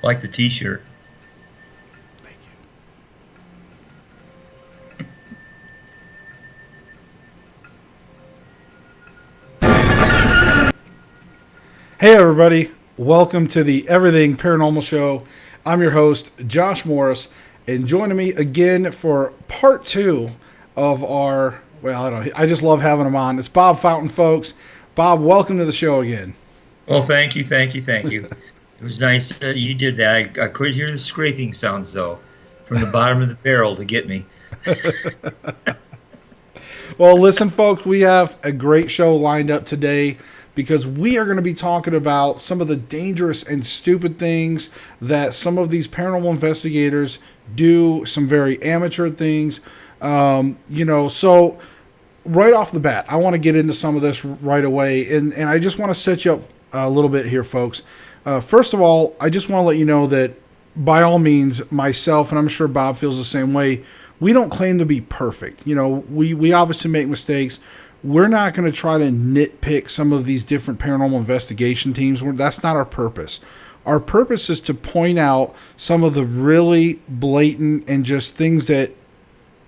Like the T-shirt. Thank you. Hey everybody, welcome to the Everything Paranormal Show. I'm your host, Josh Morris, and joining me again for part two of our, well, I don't know, I just love having him on. It's Bob Fountain, folks. Bob, welcome to the show again. Well, thank you. It was nice that you did that. I could hear the scraping sounds, though, from the bottom of the barrel to get me. Well, listen, folks, we have a great show lined up today because we are going to be talking about some of the dangerous and stupid things that some of these paranormal investigators do, some very amateur things. So right off the bat, I want to get into some of this right away, and I just want to set you up a little bit here, folks. First of all, I just want to let you know that by all means, myself, and I'm sure Bob feels the same way, we don't claim to be perfect. You know, we obviously make mistakes. We're not going to try to nitpick some of these different paranormal investigation teams. That's not our purpose. Our purpose is to point out some of the really blatant and just things that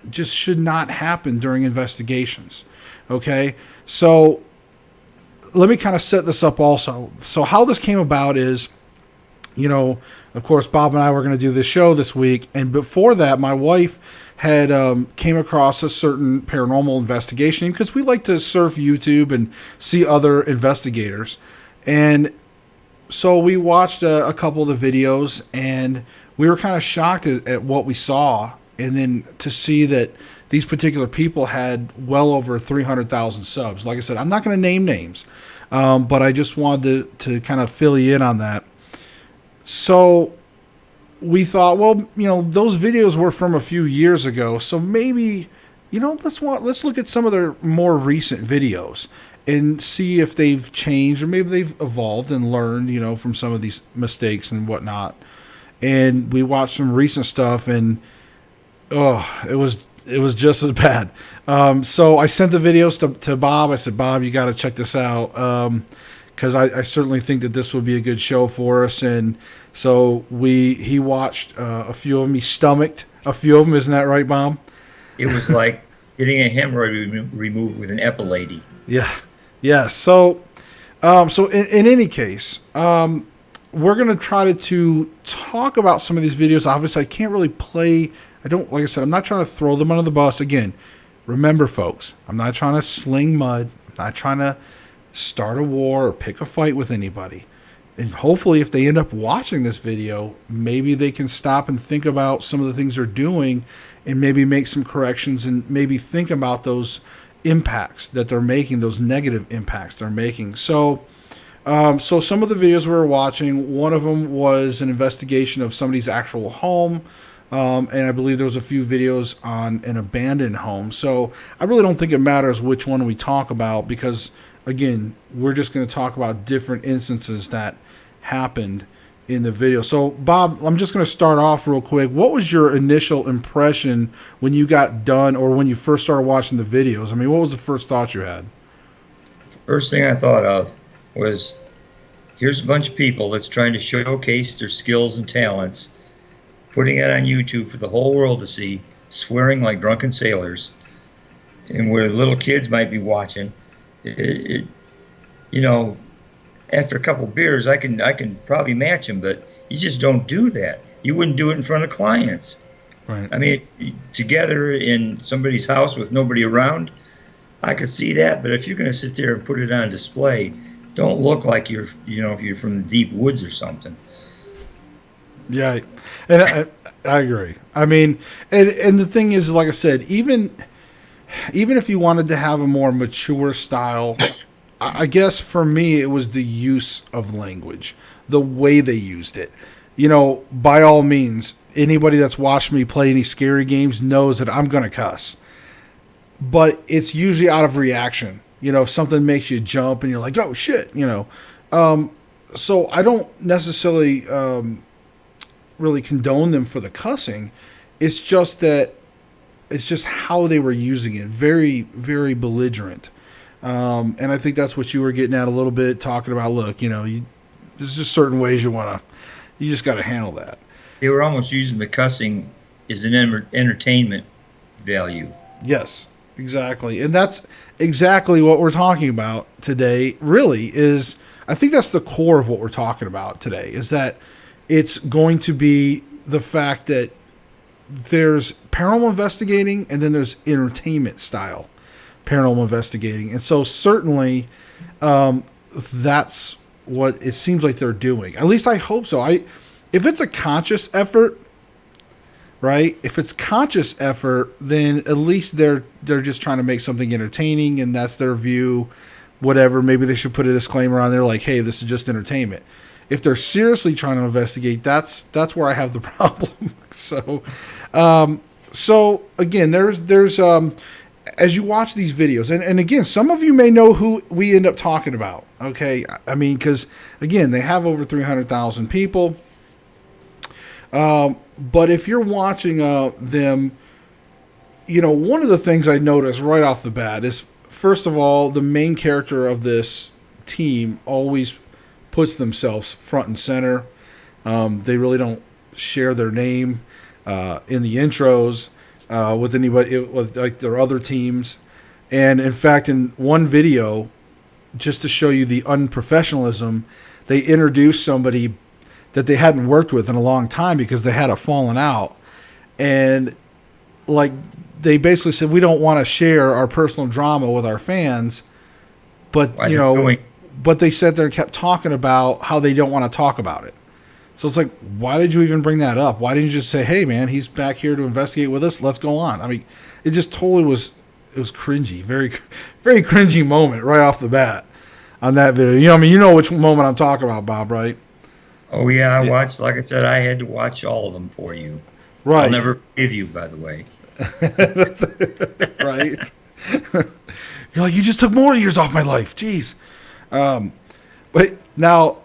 just should not happen during investigations. Okay? So let me kind of set this up also. So how this came about is, of course, Bob and I were going to do this show this week. And before that, my wife had came across a certain paranormal investigation because we like to surf YouTube and see other investigators. And so we watched a couple of the videos, and we were kind of shocked at what we saw. And then to see that these particular people had well over 300,000 subs. Like I said, I'm not going to name names, but I just wanted to kind of fill you in on that. So we thought, well, those videos were from a few years ago, so maybe, let's look at some of their more recent videos and see if they've changed or maybe they've evolved and learned, from some of these mistakes and whatnot. And we watched some recent stuff, and it was just as bad. So I sent the videos to Bob. I said, Bob, you got to check this out, because I certainly think that this would be a good show for us. And so he watched a few of them. He stomached a few of them. Isn't that right, Bob? It was like getting a hemorrhoid removed with an epilady. Yeah. So in any case, we're going to try to talk about some of these videos. Obviously, I can't really play. Like I said, I'm not trying to throw them under the bus. Again, remember, folks, I'm not trying to sling mud. I'm not trying to start a war or pick a fight with anybody. And hopefully, if they end up watching this video, maybe they can stop and think about some of the things they're doing and maybe make some corrections and maybe think about those impacts that they're making, those negative impacts they're making. So some of the videos we were watching, one of them was an investigation of somebody's actual home. And I believe there was a few videos on an abandoned home. So I really don't think it matters which one we talk about because, again, we're just going to talk about different instances that happened in the video. So, Bob, I'm just going to start off real quick. What was your initial impression when you got done or when you first started watching the videos? I mean, what was the first thought you had? First thing I thought of was, here's a bunch of people that's trying to showcase their skills and talents, putting it on YouTube for the whole world to see, swearing like drunken sailors, and where little kids might be watching. After a couple beers, I can probably match them, but you just don't do that. You wouldn't do it in front of clients. Right. I mean, together in somebody's house with nobody around, I could see that. But if you're going to sit there and put it on display, don't look like if you're from the deep woods or something. Yeah, and I agree. I mean, and the thing is, like I said, even if you wanted to have a more mature style, I guess for me it was the use of language, the way they used it. By all means, anybody that's watched me play any scary games knows that I'm going to cuss. But it's usually out of reaction. If something makes you jump and you're like, oh, shit, So I don't necessarily really condone them for the cussing. It's just that it's just how they were using it. Very, very belligerent. And I think that's what you were getting at a little bit, talking about, look, there's just certain ways you want to, You just got to handle that. They were almost using the cussing as an entertainment value. Yes, exactly. And that's exactly what we're talking about today, really, is I think that's the core of what we're talking about today, is that it's going to be the fact that there's paranormal investigating and then there's entertainment style paranormal investigating. And so certainly that's what it seems like they're doing. At least I hope so. If it's a conscious effort, right? If it's conscious effort, then at least they're just trying to make something entertaining, and that's their view. Whatever, maybe they should put a disclaimer on there like, "Hey, this is just entertainment." If they're seriously trying to investigate, that's where I have the problem. So again, there's as you watch these videos, and again, some of you may know who we end up talking about. Okay, I mean, because again, they have over 300,000 people. But if you're watching them, one of the things I noticed right off the bat is, first of all, the main character of this team always puts themselves front and center. They really don't share their name in the intros with anybody, with like their other teams. And in fact, in one video, just to show you the unprofessionalism, they introduced somebody that they hadn't worked with in a long time because they had a falling out. And like they basically said, we don't want to share our personal drama with our fans. But, but they sat there and kept talking about how they don't want to talk about it. So it's like, why did you even bring that up? Why didn't you just say, hey, man, he's back here to investigate with us. Let's go on. I mean, it just totally was cringy. Very, very cringy moment right off the bat on that video. You know which moment I'm talking about, Bob, right? Oh, yeah, I watched. Like I said, I had to watch all of them for you. Right. I'll never forgive you, by the way. Right. You're like, you just took more years off my life. Jeez. But now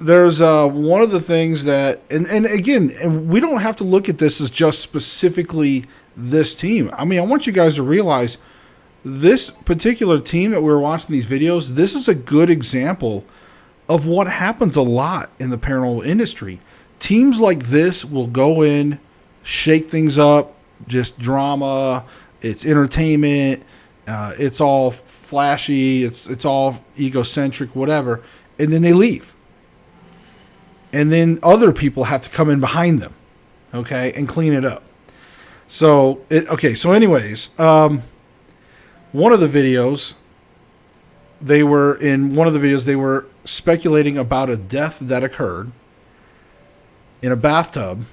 there's one of the things that, and again, we don't have to look at this as just specifically this team. I mean, I want you guys to realize this particular team that we're watching these videos, this is a good example of what happens a lot in the paranormal industry. Teams like this will go in, shake things up, just drama, it's entertainment, it's all flashy, it's all egocentric, whatever, and then they leave. And then other people have to come in behind them, okay, and clean it up. So anyways, one of the videos, they were speculating about a death that occurred in a bathtub,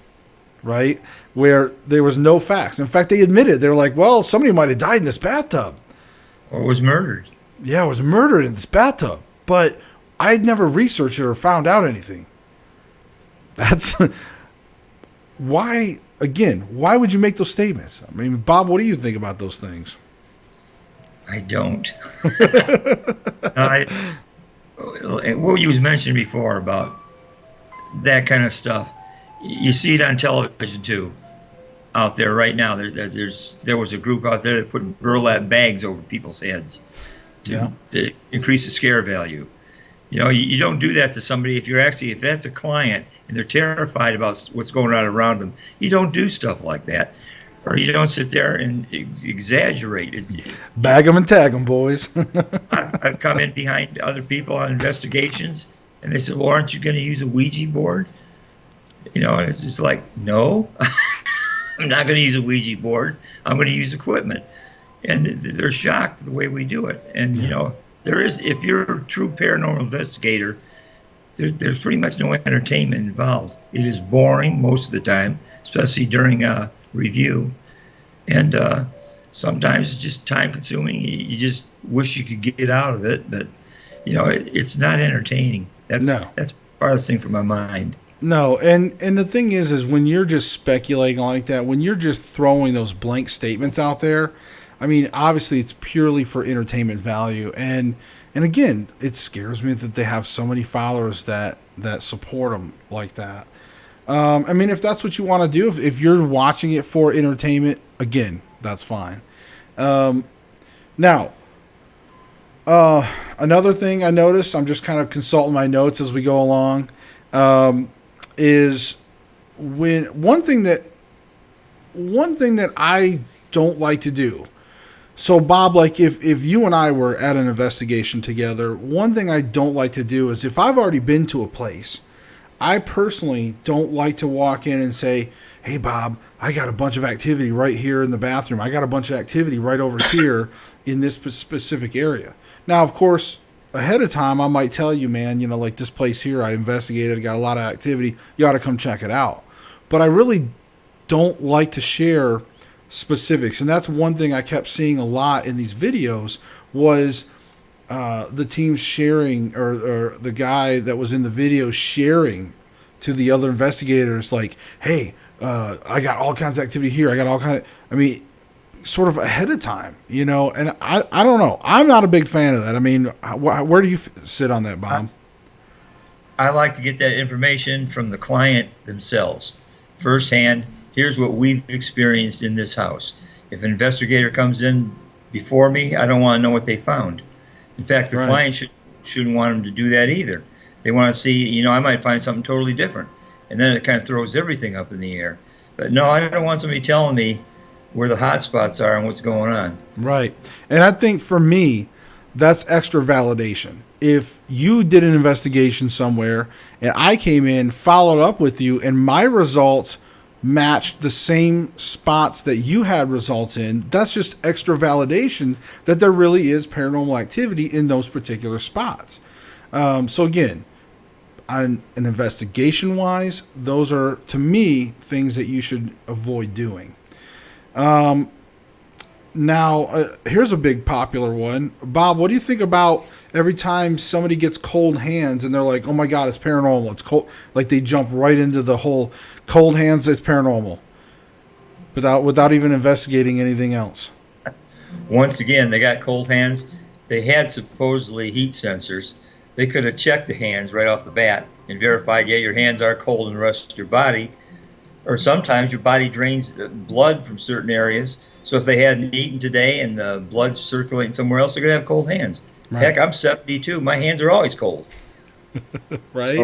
right, where there was no facts. In fact, they admitted, they were like, well, somebody might have died in this bathtub. Or was murdered. Yeah, it was murdered in this bathtub. But I'd never researched it or found out anything. That's why would you make those statements? I mean, Bob, what do you think about those things? I don't. What you was mentioned before about that kind of stuff, you see it on television too. Out there right now, there was a group out there that put burlap bags over people's heads to increase the scare value. You don't do that to somebody if that's a client and they're terrified about what's going on around them. You don't do stuff like that. Or you don't sit there and exaggerate it. Bag them and tag them, boys. I've come in behind other people on investigations, and they said, well, aren't you going to use a Ouija board? And it's just like, no, I'm not going to use a Ouija board. I'm going to use equipment. And they're shocked the way we do it. And, if you're a true paranormal investigator, there's pretty much no entertainment involved. It is boring most of the time, especially during review, and sometimes it's just time consuming. You just wish you could get out of it, but it's not entertaining. That's the farthest thing from my mind. No, and the thing is when you're just speculating like that, when you're just throwing those blank statements out there, I mean, obviously it's purely for entertainment value, and again, it scares me that they have so many followers that support them like that. I mean, if that's what you want to do, if you're watching it for entertainment, again, that's fine. Now, another thing I noticed, I'm just kind of consulting my notes as we go along. is when one thing that I don't like to do. So Bob, like if you and I were at an investigation together, one thing I don't like to do is if I've already been to a place, I personally don't like to walk in and say, "Hey Bob, I got a bunch of activity right here in the bathroom. I got a bunch of activity right over here in this specific area." Now, of course, ahead of time I might tell you, man, you know, like this place here I investigated, got a lot of activity. You ought to come check it out. But I really don't like to share specifics, and that's one thing I kept seeing a lot in these videos was the team sharing, or the guy that was in the video sharing to the other investigators, like, "Hey, I got all kinds of activity here. I got all kinds." I mean, sort of ahead of time, you know. And I don't know. I'm not a big fan of that. I mean, where do you sit on that, Bob? I like to get that information from the client themselves, firsthand. Here's what we've experienced in this house. If an investigator comes in before me, I don't want to know what they found. In fact, the client shouldn't want them to do that either. They want to see, you know, I might find something totally different. And then it kind of throws everything up in the air. But no, I don't want somebody telling me where the hot spots are and what's going on. Right. And I think for me, that's extra validation. If you did an investigation somewhere and I came in, followed up with you, and my results matched the same spots that you had results in, that's just extra validation that there really is paranormal activity in those particular spots. So again, on an investigation wise, those are, to me, things that you should avoid doing. Now, here's a big popular one. Bob, what do you think about every time somebody gets cold hands and they're like, "Oh my God, it's paranormal, it's cold," like they jump right into the whole cold hands, it's paranormal, without even investigating anything else? Once again, they got cold hands. They had supposedly heat sensors. They could have checked the hands right off the bat and verified, yeah, your hands are cold and the rest of your body. Or sometimes your body drains blood from certain areas. So if they hadn't eaten today and the blood's circulating somewhere else, they're going to have cold hands. Right. Heck, I'm 72. My hands are always cold. Right?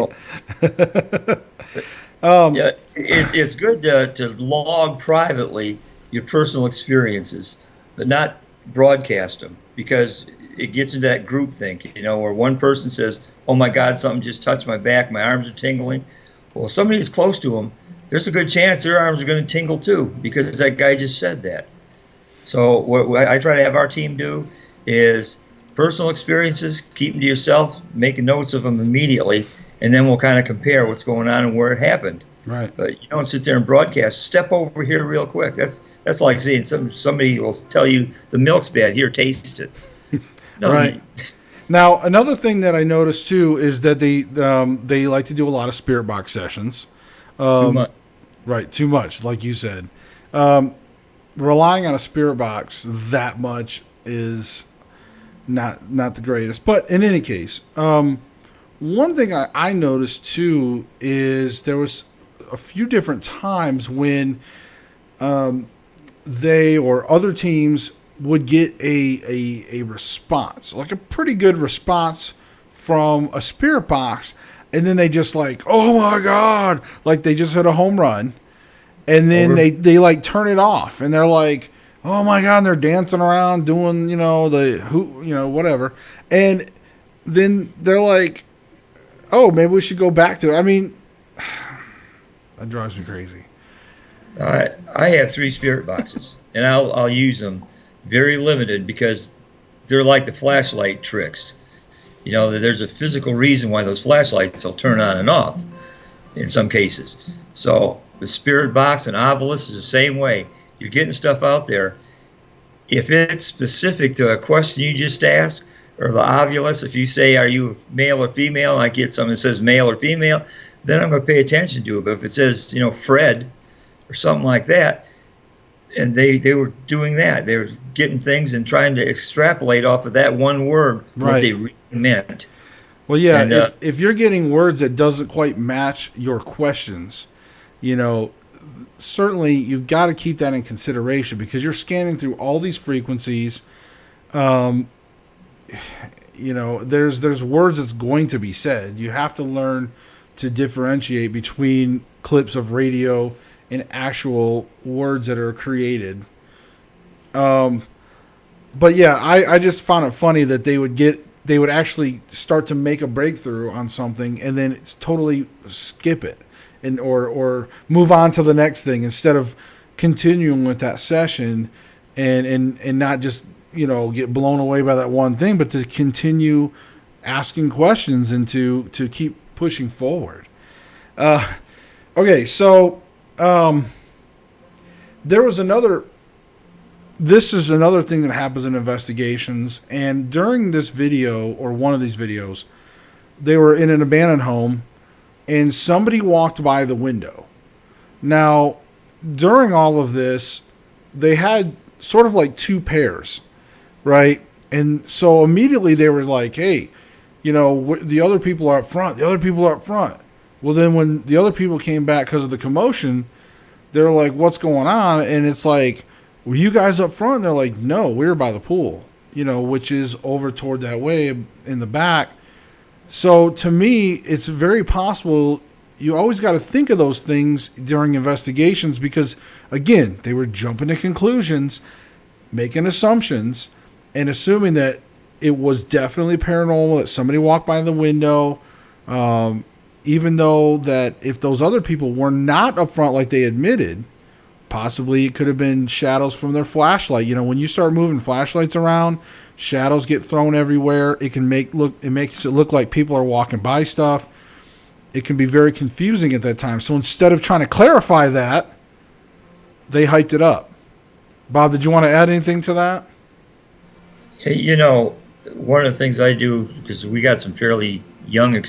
So, yeah, it's good to log privately your personal experiences, but not broadcast them, because it gets into that group think, you know, where one person says, "Oh my God, something just touched my back. My arms are tingling." Well, if somebody is close to them, there's a good chance their arms are going to tingle too, because that guy just said that. So what I try to have our team do is personal experiences, keep them to yourself, make notes of them immediately, and then we'll kind of compare what's going on and where it happened. Right. But you don't sit there and broadcast. Step over here real quick. That's like saying somebody will tell you the milk's bad. Here, taste it. No, right. Now, another thing that I noticed too is that they like to do a lot of spirit box sessions. Too much. Right, too much, like you said. Relying on a spirit box that much is not the greatest. But in any case, one thing I noticed too is there was a few different times when they or other teams would get a response, like a pretty good response from a spirit box, and then they just like, "Oh my God," like they just hit a home run, and then they like turn it off, and they're like, "Oh my God," and they're dancing around doing, you know, whatever, and then they're like, "Oh, maybe we should go back to it." I mean, that drives me crazy. I have 3 spirit boxes, and I'll use them very limited, because they're like the flashlight tricks. You know, there's a physical reason why those flashlights will turn on and off in some cases. So the spirit box and Ovilus is the same way. You're getting stuff out there. If it's specific to a question you just asked, or the Ovilus, if you say, "Are you male or female?" and I get something that says male or female, then I'm going to pay attention to it. But if it says, you know, Fred or something like that, and they were doing that, they were getting things and trying to extrapolate off of that one word what they really meant. Well, yeah, and, if you're getting words that doesn't quite match your questions, you know, certainly you've got to keep that in consideration, because you're scanning through all these frequencies. You know, there's words that's going to be said. You have to learn to differentiate between clips of radio and actual words that are created. But yeah, I just found it funny that they would actually start to make a breakthrough on something and then it's totally skip it and or move on to the next thing instead of continuing with that session and not just, get blown away by that one thing, but to continue asking questions and to keep pushing forward. Okay, so there was another. This is another thing that happens in investigations, and during this video, or one of these videos, they were in an abandoned home, and somebody walked by the window. Now, during all of this, they had sort of like two pairs, right? And so immediately they were like, hey, the other people are up front. The other people are up front. Well, then when the other people came back because of the commotion, they're like, what's going on? And it's like, were you guys up front? And they're like, no, we were by the pool, which is over toward that way in the back. So to me, it's very possible. You always got to think of those things during investigations because, again, they were jumping to conclusions, making assumptions, and assuming that it was definitely paranormal, that somebody walked by the window, even though that if those other people were not up front like they admitted, possibly it could have been shadows from their flashlight. When you start moving flashlights around, shadows get thrown everywhere. It makes it look like people are walking by stuff. It can be very confusing at that time. So instead of trying to clarify that, they hyped it up. Bob, did you want to add anything to that? Hey, one of the things I do, because we got some fairly young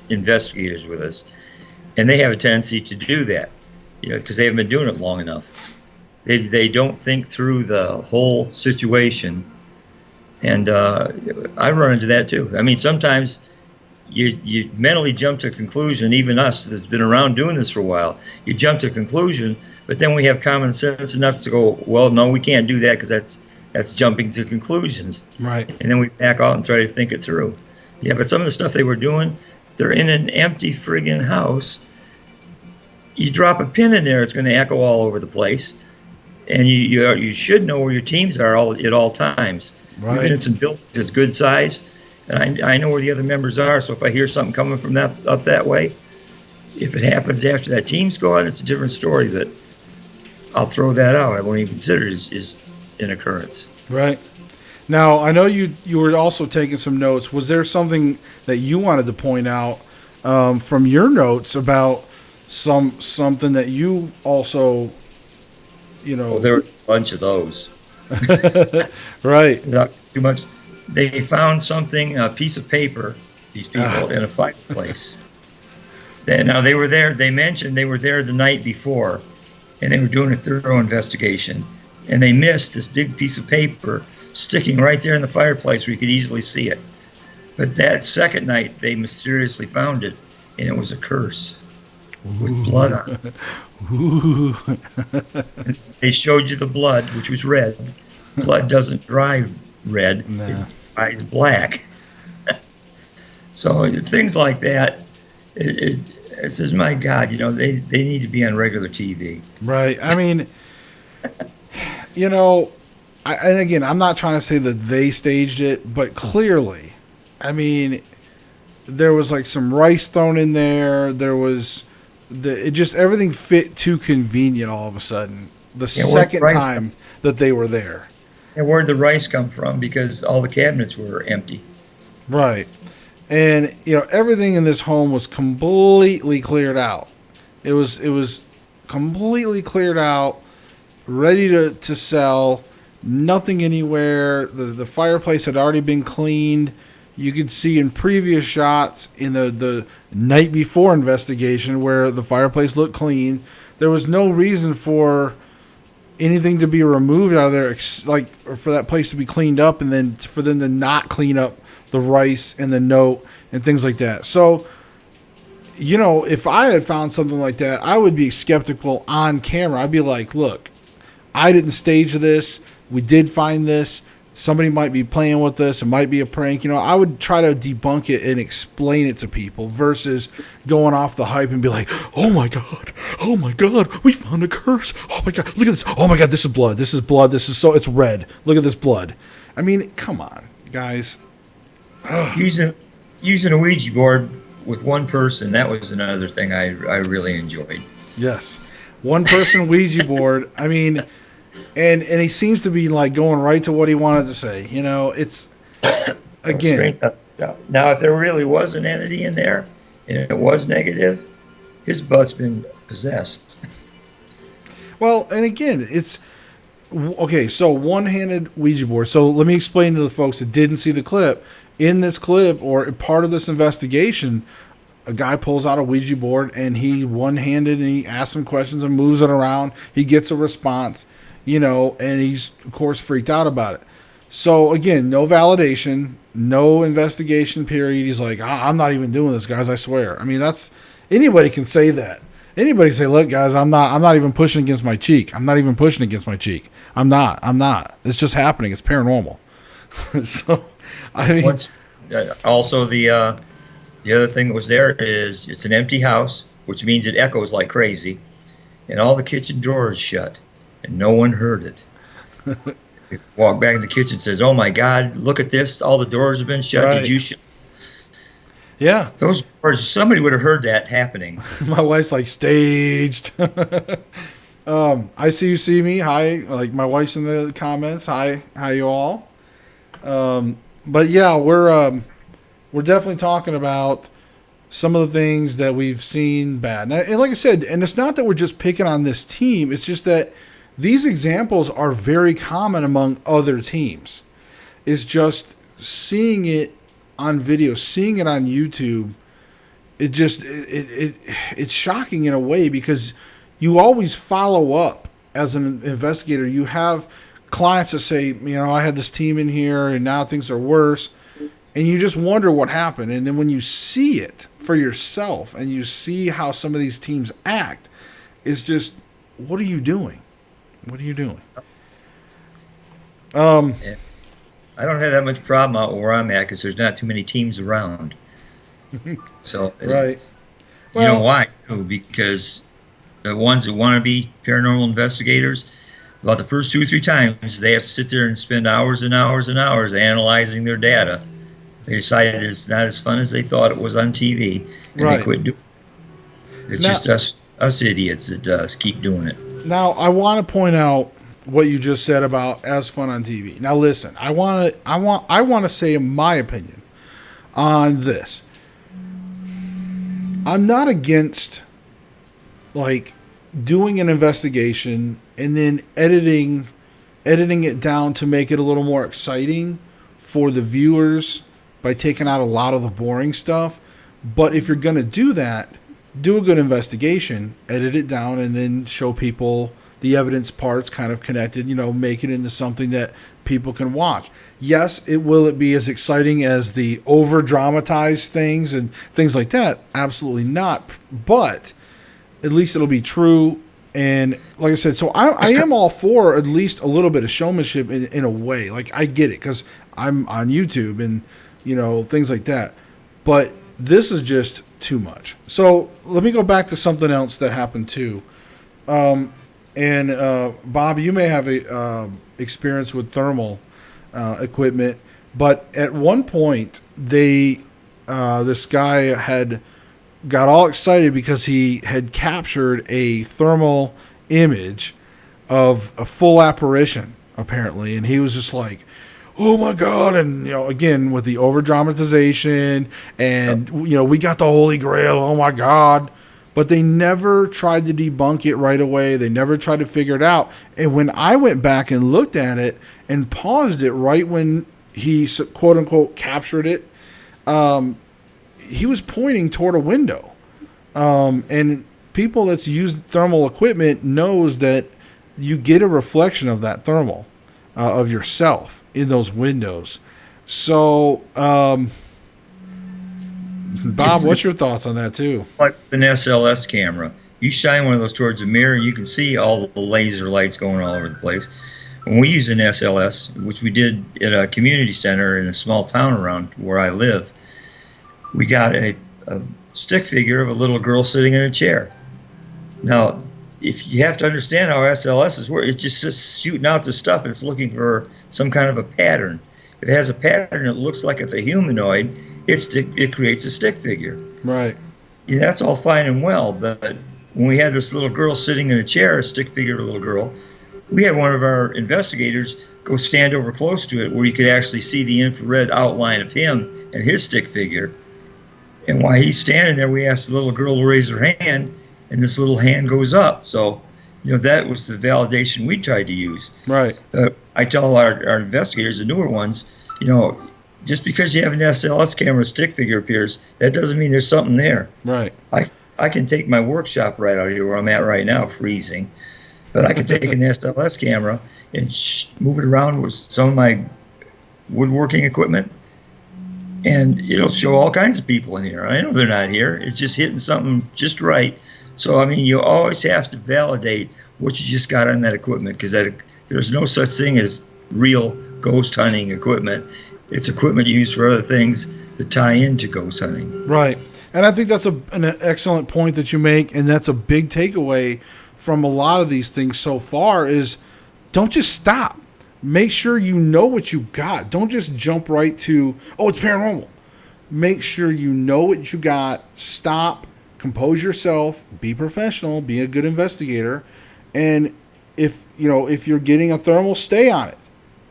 investigators with us, and they have a tendency to do that, because they haven't been doing it long enough. They don't think through the whole situation, and I run into that too. I mean, sometimes you mentally jump to a conclusion. Even us that's been around doing this for a while, you jump to a conclusion, but then we have common sense enough to go, well, no, we can't do that because that's jumping to conclusions. Right. And then we back out and try to think it through. Yeah, but some of the stuff they were doing, they're in an empty friggin' house. You drop a pin in there, it's going to echo all over the place. And you should know where your teams are at all times. Right. We've been in some buildings good size, and I know where the other members are. So if I hear something coming from up that way, if it happens after that team's gone, it's a different story. But I'll throw that out. I won't even consider it as an occurrence. Right. Now, I know you were also taking some notes. Was there something that you wanted to point out from your notes about something that you also, Well, there were a bunch of those. Right. Not too much. They found something, a piece of paper, these people, in a fireplace. Now, they were there. They mentioned they were there the night before, and they were doing a thorough investigation. And they missed this big piece of paper sticking right there in the fireplace where you could easily see it. But that second night, they mysteriously found it, and it was a curse with blood on it. They showed you the blood, which was red. Blood doesn't dry red. No. It dries black. So things like that, it says, my God, they need to be on regular TV. Right. I mean, and again, I'm not trying to say that they staged it, but clearly, I mean, there was like some rice thrown in there. There was everything fit too convenient all of a sudden. The second time that they were there. And where'd the rice come from? Because all the cabinets were empty. Right. And, everything in this home was completely cleared out. It was completely cleared out, ready to sell, nothing anywhere. The fireplace had already been cleaned. You could see in previous shots in the night before investigation where the fireplace looked clean. There was no reason for anything to be removed out of there, or for that place to be cleaned up, and then for them to not clean up the rice and the note and things like that. So, if I had found something like that, I would be skeptical on camera. I'd be like, look, I didn't stage this. We did find this. somebody might be playing with this. It might be a prank. I would try to debunk it and explain it to people versus going off the hype and be like, oh my God, we found a curse. Oh my God, look at this. Oh my God, this is blood. It's red. Look at this blood. I mean, come on, guys. Using a Ouija board with one person, that was another thing I really enjoyed. Yes. One person Ouija board. I mean, and he seems to be like going right to what he wanted to say. It's again. Now, if there really was an entity in there and it was negative, his butt's been possessed. Well, and again, it's okay. So one-handed Ouija board. So let me explain to the folks that didn't see the clip. In this clip or part of this investigation, a guy pulls out a Ouija board and he one-handed and he asks some questions and moves it around. He gets a response, and he's, of course, freaked out about it. So, again, no validation, no investigation period. He's like, I'm not even doing this, guys, I swear. I mean, anybody can say that. Anybody can say, look, guys, I'm not even pushing against my cheek. I'm not. It's just happening. It's paranormal. So, I mean. Also, the other thing that was there is it's an empty house, which means it echoes like crazy, and all the kitchen doors shut, and no one heard it. You walk back in the kitchen and says, oh my God, look at this, all the doors have been shut. Right. Did you shut? Yeah. Those doors, somebody would have heard that happening. My wife's like, staged. I see you see me. Hi. Like, my wife's in the comments. Hi you all. But yeah, we're definitely talking about some of the things that we've seen bad. And like I said, and it's not that we're just picking on this team. It's just that these examples are very common among other teams. It's just seeing it on video, seeing it on YouTube. It's shocking in a way because you always follow up as an investigator. You have clients that say, I had this team in here and now things are worse. And you just wonder what happened. And then when you see it for yourself and you see how some of these teams act, it's just, what are you doing? What are you doing? Yeah. I don't have that much problem out where I'm at because there's not too many teams around. So, right. You know why? Because the ones that want to be paranormal investigators, about the first 2 or 3 times, they have to sit there and spend hours and hours and hours analyzing their data. They decided it's not as fun as they thought it was on TV, and they quit doing it. It's just us idiots that keep doing it. Now, I want to point out what you just said about as fun on TV. Now, listen, I want to say my opinion on this. I'm not against like doing an investigation and then editing it down to make it a little more exciting for the viewers by taking out a lot of the boring stuff. But if you're going to do that, do a good investigation, edit it down, and then show people the evidence parts kind of connected, make it into something that people can watch. Yes, will it be as exciting as the over-dramatized things and things like that? Absolutely not. But at least it'll be true. And like I said, so I am all for at least a little bit of showmanship in a way. Like, I get it because I'm on YouTube and, things like that. But this is just too much. So let me go back to something else that happened too. Bob, you may have a experience with thermal equipment, but at one point this guy had got all excited because he had captured a thermal image of a full apparition, apparently, and he was just like, oh my God. And, again, with the over dramatization and, we got the Holy Grail. Oh my God. But they never tried to debunk it right away. They never tried to figure it out. And when I went back and looked at it and paused it right when he quote unquote captured it, he was pointing toward a window. And people that's used thermal equipment knows that you get a reflection of that thermal, of yourself in those windows. So, Bob, what's your thoughts on that too? Like an SLS camera. You shine one of those towards a mirror, you can see all the laser lights going all over the place. when we use an SLS, which we did at a community center in a small town around where I live, we got a stick figure of a little girl sitting in a chair. Now, if you have to understand how SLSs work, it's just shooting out the stuff and it's looking for some kind of a pattern. If it has a pattern that looks like it's a humanoid, it creates a stick figure. Right. Yeah, that's all fine and well, but when we had this little girl sitting in a chair, a stick figure of a little girl, we had one of our investigators go stand over close to it where you could actually see the infrared outline of him and his stick figure. And while he's standing there, we asked the little girl to raise her hand, and this little hand goes up. So, that was the validation we tried to use. Right. I tell our investigators, the newer ones, just because you have an SLS camera stick figure appears, that doesn't mean there's something there. Right. I can take my workshop right out of here where I'm at right now, freezing. But I can take an SLS camera and move it around with some of my woodworking equipment, and it'll show all kinds of people in here. I know they're not here. It's just hitting something just right. So, you always have to validate what you just got on that equipment, because there's no such thing as real ghost hunting equipment. It's equipment used for other things that tie into ghost hunting. Right. And I think that's an excellent point that you make, and that's a big takeaway from a lot of these things so far is don't just stop. Make sure you know what you got. Don't just jump right to, oh, it's paranormal. Make sure you know what you got. Stop. Compose yourself. Be professional. Be a good investigator. And if you're getting a thermal, stay on it.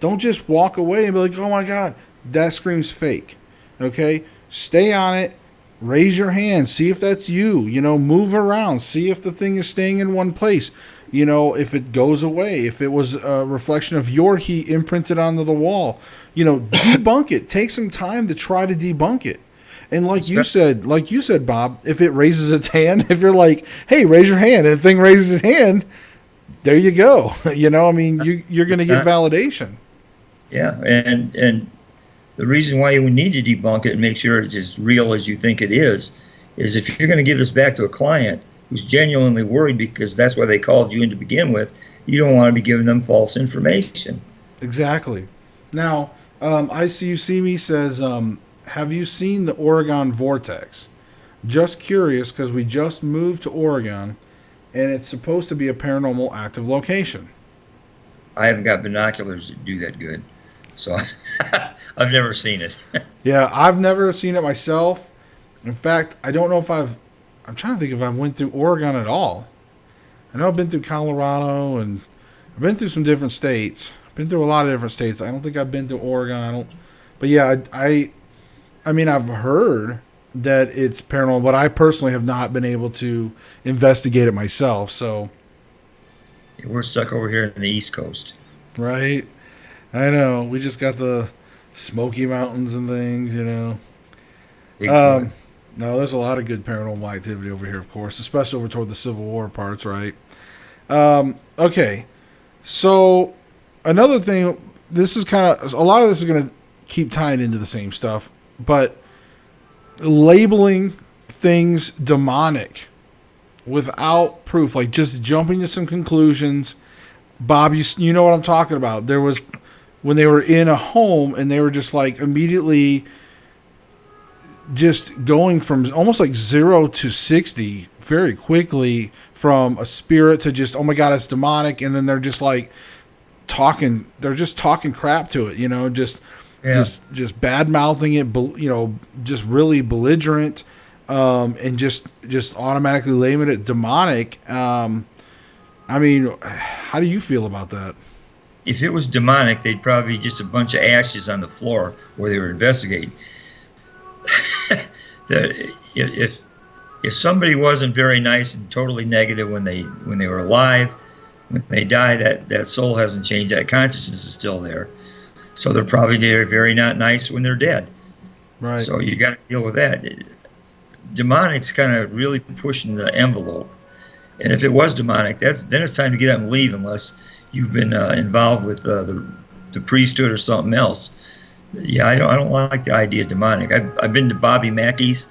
Don't just walk away and be like, oh my God, that screams fake. Okay? Stay on it. Raise your hand. See if that's you. Move around. See if the thing is staying in one place. If it goes away, if it was a reflection of your heat imprinted onto the wall, debunk it. Take some time to try to debunk it. And like you said, Bob, if it raises its hand, if you're like, hey, raise your hand, and the thing raises its hand, there you go. You're going to get validation. Yeah, and the reason why you would need to debunk it and make sure it's as real as you think it is if you're going to give this back to a client who's genuinely worried because that's why they called you in to begin with, you don't want to be giving them false information. Exactly. Now, I See You See Me says, have you seen the Oregon Vortex? Just curious because we just moved to Oregon and it's supposed to be a paranormal active location. I haven't got binoculars that do that good, so I've never seen it. Yeah, I've never seen it myself. In fact, I don't know if I'm trying to think if I went through Oregon at all. I know I've been through Colorado and I've been through some different states. I've been through a lot of different states. I don't think I've been through Oregon. But yeah, I've heard that it's paranormal, but I personally have not been able to investigate it myself. So we're stuck over here in the East Coast. Right. I know. We just got the Smoky Mountains and things, No, there's a lot of good paranormal activity over here, of course, especially over toward the Civil War parts, right? Okay. So another thing, this is kind of, a lot of this is going to keep tying into the same stuff, but labeling things demonic without proof, like just jumping to some conclusions. Bob, you know what I'm talking about. There was when they were in a home and they were just like immediately just going from almost like 0 to 60 very quickly, from a spirit to just, oh my God, it's demonic. And then they're just like talking crap to it, just bad mouthing it, just really belligerent, and just automatically labeling it demonic. How do you feel about that? If it was demonic, they'd probably be just a bunch of ashes on the floor where they were investigating. If somebody wasn't very nice and totally negative when they were alive, when they die, that soul hasn't changed. That consciousness is still there. So they're probably very not nice when they're dead. Right. So you got to deal with that. Demonic's kind of really pushing the envelope. And if it was demonic, then it's time to get up and leave, unless you've been involved with the priesthood or something else. Yeah, I don't like the idea of demonic. I've been to Bobby Mackey's.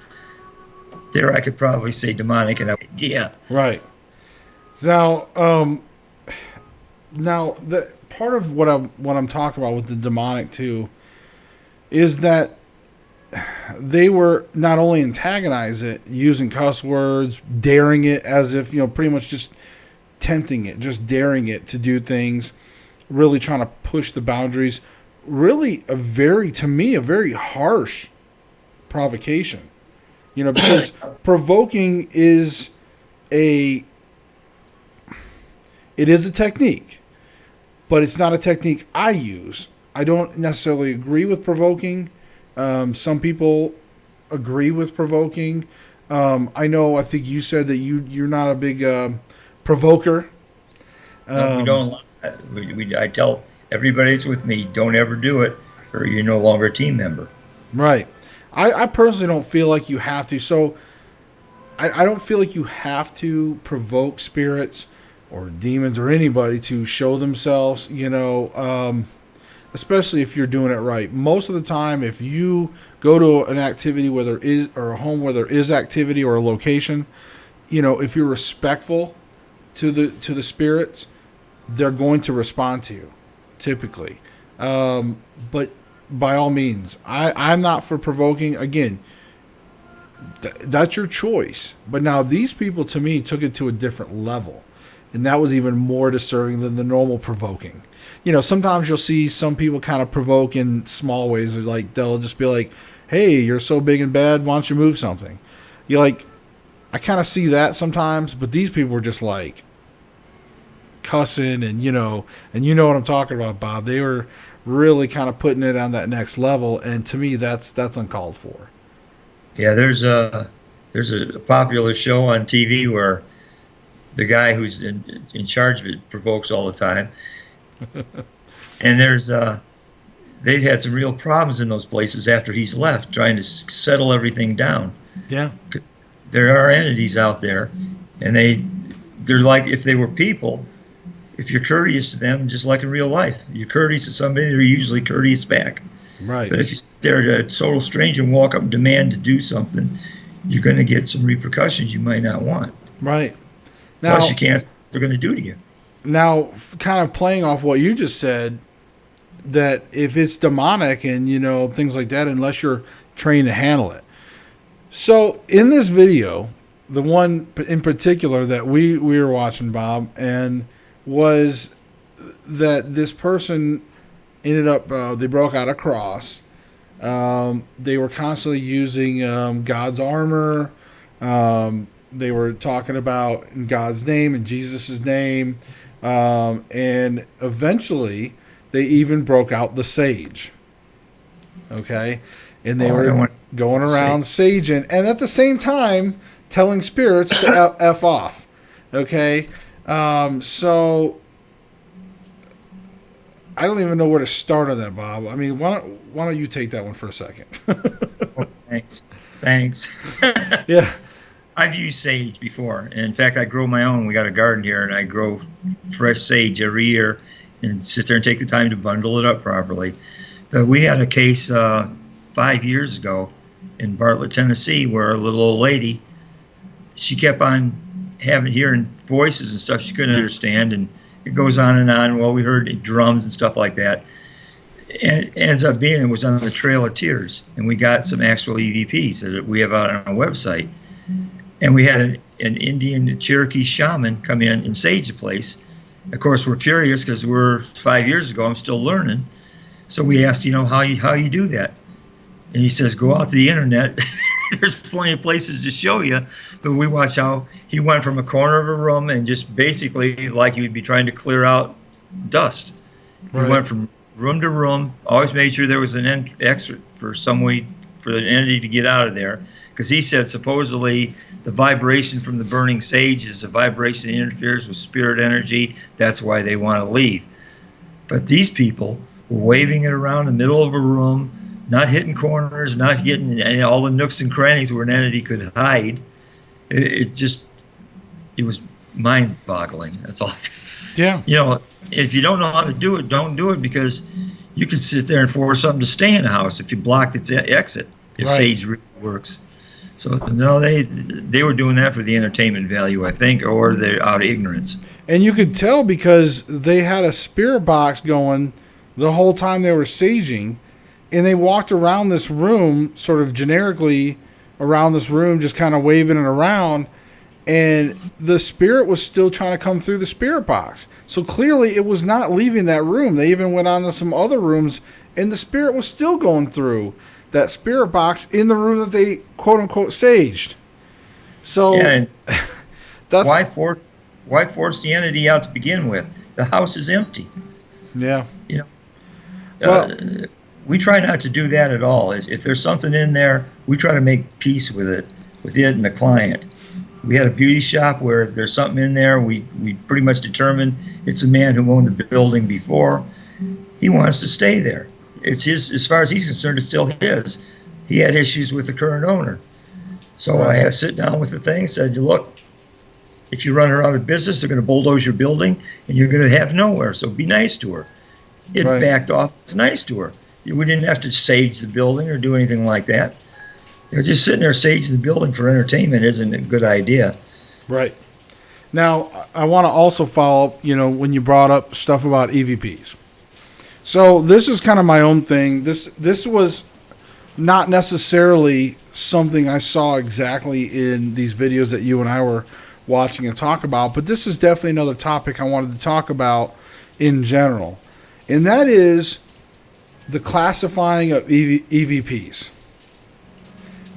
There, I could probably say demonic, and yeah. Right. Now, Now, the part of what I'm talking about with the demonic too is that they were not only antagonize it using cuss words, daring it as if, pretty much just tempting it, just daring it to do things, really trying to push the boundaries. Really, to me, a very harsh provocation. Because provoking is it is a technique, but it's not a technique I use. I don't necessarily agree with provoking. Some people agree with provoking. I think you said that you're not a big provoker. No, we don't. I tell everybody that's with me, don't ever do it, or you're no longer a team member. Right. I personally don't feel like you have to. So I don't feel like you have to provoke spirits or demons or anybody to show themselves, especially if you're doing it right. Most of the time, if you go to an activity where there is, or a home where there is activity, or a location, if you're respectful to the spirits, they're going to respond to you, typically. But by all means, I'm not for provoking. Again, that's your choice. But now these people, to me, took it to a different level. And that was even more disturbing than the normal provoking. Sometimes you'll see some people kind of provoke in small ways. Like, they'll just be like, hey, you're so big and bad, why don't you move something? I kind of see that sometimes, but these people were just like cussing and you know what I'm talking about, Bob. They were really kind of putting it on that next level, and to me that's uncalled for. Yeah, there's a popular show on TV where the guy who's in charge of it provokes all the time. And they've had some real problems in those places after he's left, trying to settle everything down. Yeah. There are entities out there, and they're like, if they were people, if you're courteous to them, just like in real life, you're courteous to somebody, they're usually courteous back. Right. But if you stare at a total stranger and walk up and demand to do something, you're going to get some repercussions you might not want. Right. Now, Plus, you can't. They're going to do to you. Now, kind of playing off what you just said, that if it's demonic and things like that, unless you're trained to handle it. So in this video, the one in particular that we were watching, Bob, and was that this person ended up they broke out a cross. They were constantly using God's armor. They were talking about in God's name, in Jesus' name. And eventually they even broke out the sage. Okay? And they were going around saging, and at the same time telling spirits to F off. Okay? So I don't even know where to start on that, Bob. I mean, why don't you take that one for a second? Thanks. Yeah. I've used sage before. And in fact, I grow my own. We got a garden here, and I grow fresh sage every year and sit there and take the time to bundle it up properly. But we had a case 5 years ago in Bartlett, Tennessee, where a little old lady, she kept on hearing voices and stuff she couldn't understand, and it goes on and on. Well, we heard drums and stuff like that. And it ends up being, it was on the Trail of Tears, and we got some actual EVPs that we have out on our website. And we had an Indian Cherokee shaman come in and sage the place. Of course, we're curious because we're 5 years ago. I'm still learning. So we asked, how you do that. And he says, go out to the internet. There's plenty of places to show you. But we watch how he went from a corner of a room and just basically like he would be trying to clear out dust. Right. He went from room to room, always made sure there was an exit for some way for the entity to get out of there. Because he said supposedly the vibration from the burning sage is a vibration that interferes with spirit energy. That's why they want to leave. But these people were waving it around the middle of a room, not hitting corners, not getting all the nooks and crannies where an entity could hide. It was mind-boggling. That's all. Yeah. If you don't know how to do it, don't do it, because you can sit there and force something to stay in the house if you blocked its exit. If right. sage really works. So no, they were doing that for the entertainment value, I think, or they're out of ignorance. And you could tell because they had a spirit box going the whole time they were saging, and they walked around this room, sort of generically around this room, just kind of waving it around, and the spirit was still trying to come through the spirit box. So clearly it was not leaving that room. They even went on to some other rooms, and the spirit was still going through that spirit box in the room that they quote unquote saged. So yeah, that's why force the entity out to begin with? The house is empty. Yeah. You know, Well, we try not to do that at all. If there's something in there, we try to make peace with it and the client. We had a beauty shop where there's something in there. We pretty much determined it's a man who owned the building before. He wants to stay there. It's his, as far as he's concerned, it's still his. He had issues with the current owner. So I had to sit down with the thing and said, look, if you run her out of business, they're going to bulldoze your building and you're going to have nowhere. So be nice to her. It backed off. It's nice to her. We didn't have to sage the building or do anything like that. They're just sitting there saging the building for entertainment isn't a good idea. Right. Now, I want to also follow up, when you brought up stuff about EVPs. So this is kind of my own thing. This was not necessarily something I saw exactly in these videos that you and I were watching and talk about, but this is definitely another topic I wanted to talk about in general. And that is the classifying of EVPs.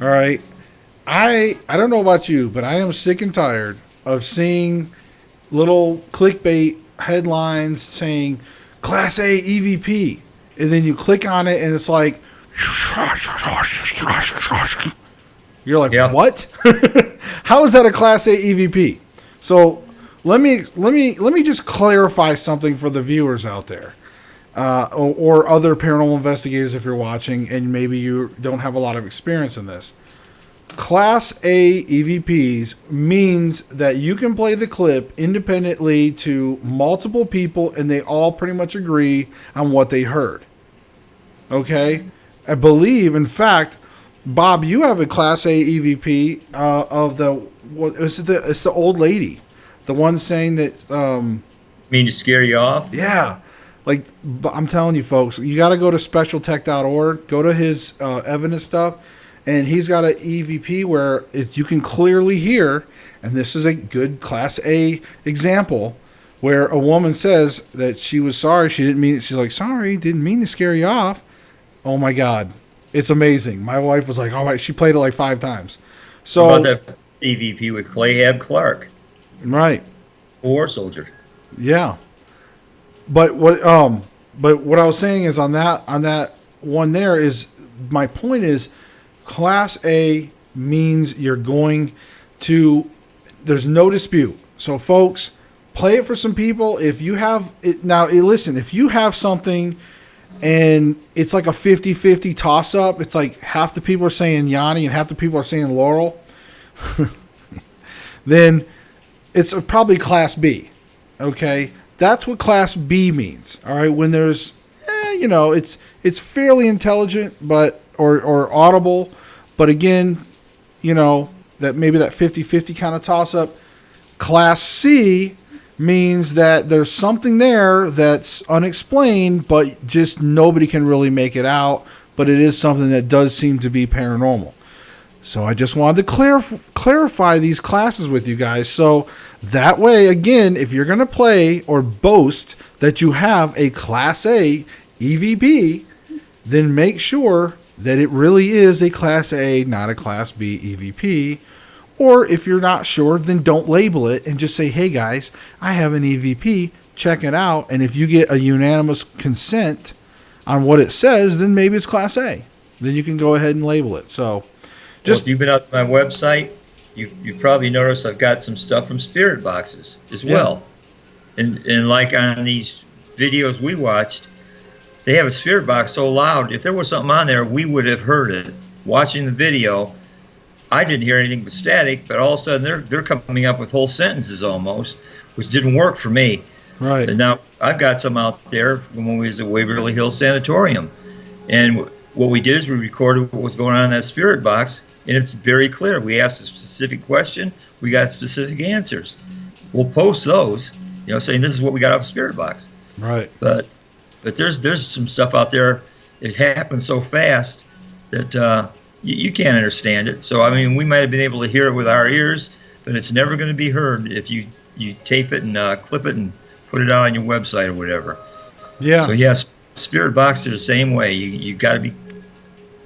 All right. I don't know about you, but I am sick and tired of seeing little clickbait headlines saying Class A EVP. And then you click on it and it's like, you're like, yeah. What? How is that a Class A EVP? So let me just clarify something for the viewers out there. Or other paranormal investigators if you're watching and maybe you don't have a lot of experience in this. Class A EVPs means that you can play the clip independently to multiple people and they all pretty much agree on what they heard. Okay? I believe, in fact, Bob, you have a Class A EVP of it's the old lady. The one saying that... mean to scare you off? Yeah. Like, I'm telling you, folks, you got to go to specialtech.org, go to his evidence stuff, and he's got an EVP where you can clearly hear, and this is a good Class A example, where a woman says that she was sorry, she didn't mean it. She's like, sorry, didn't mean to scare you off. Oh, my God. It's amazing. My wife was like, all right, she played it like 5 times. So, how about that EVP with Clayhab Clark? Right. War soldier. Yeah. But what I was saying is on that one there is my point is Class A means you're going to there's no dispute. So folks, play it for some people. If you have it now, listen, if you have something and it's like a 50-50 toss up, it's like half the people are saying Yanni and half the people are saying Laurel, then it's probably Class B. Okay? That's what Class B means. All right, when there's, it's fairly intelligent, but or audible, but again, that maybe that 50-50 kind of toss up. Class C means that there's something there that's unexplained, but just nobody can really make it out. But it is something that does seem to be paranormal. So I just wanted to clarify these classes with you guys. So that way, again, if you're going to play or boast that you have a Class A EVP, then make sure that it really is a Class A, not a Class B EVP. Or if you're not sure, then don't label it and just say, hey guys, I have an EVP, check it out. And if you get a unanimous consent on what it says, then maybe it's Class A. Then you can go ahead and label it. So if you've been out to my website, you've probably noticed I've got some stuff from spirit boxes as well. And like on these videos we watched, they have a spirit box so loud, if there was something on there, we would have heard it. Watching the video, I didn't hear anything but static, but all of a sudden they're coming up with whole sentences almost, which didn't work for me. Right. And now I've got some out there from when we was at Waverly Hills Sanatorium. And what we did is we recorded what was going on in that spirit box, and it's very clear. We asked a specific question, we got specific answers. We'll post those, saying this is what we got off of Spirit Box. Right. But there's some stuff out there. It happens so fast that you can't understand it. So I mean, we might have been able to hear it with our ears, but it's never going to be heard if you tape it and clip it and put it out on your website or whatever. Yeah. So yes, Spirit Box is the same way. You got to be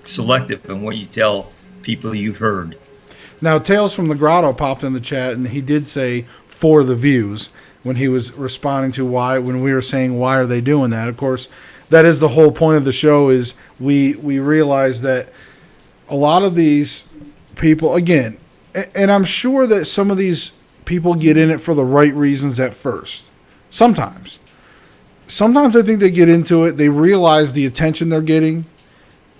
selective in what you tell people you've heard. Now, Tales from the Grotto popped in the chat, and he did say for the views when he was responding to when we were saying why are they doing that. Of course, that is the whole point of the show. Is we realize that a lot of these people, again, and I'm sure that some of these people get in it for the right reasons at first. Sometimes I think they get into it, they realize the attention they're getting,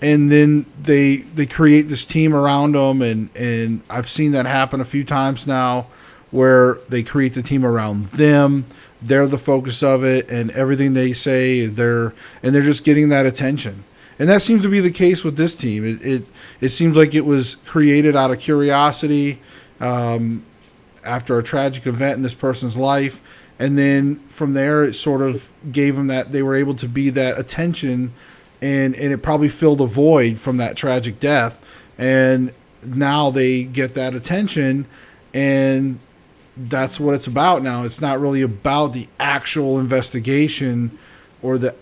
and then they create this team around them, and I've seen that happen a few times now, where they create the team around them. They're the focus of it, and everything they say, they're just getting that attention. And that seems to be the case with this team. It seems like it was created out of curiosity after a tragic event in this person's life, and then from there it sort of gave them that they were able to be that attention, and it probably filled a void from that tragic death, and now they get that attention, and that's what it's about now. It's not really about the actual investigation or the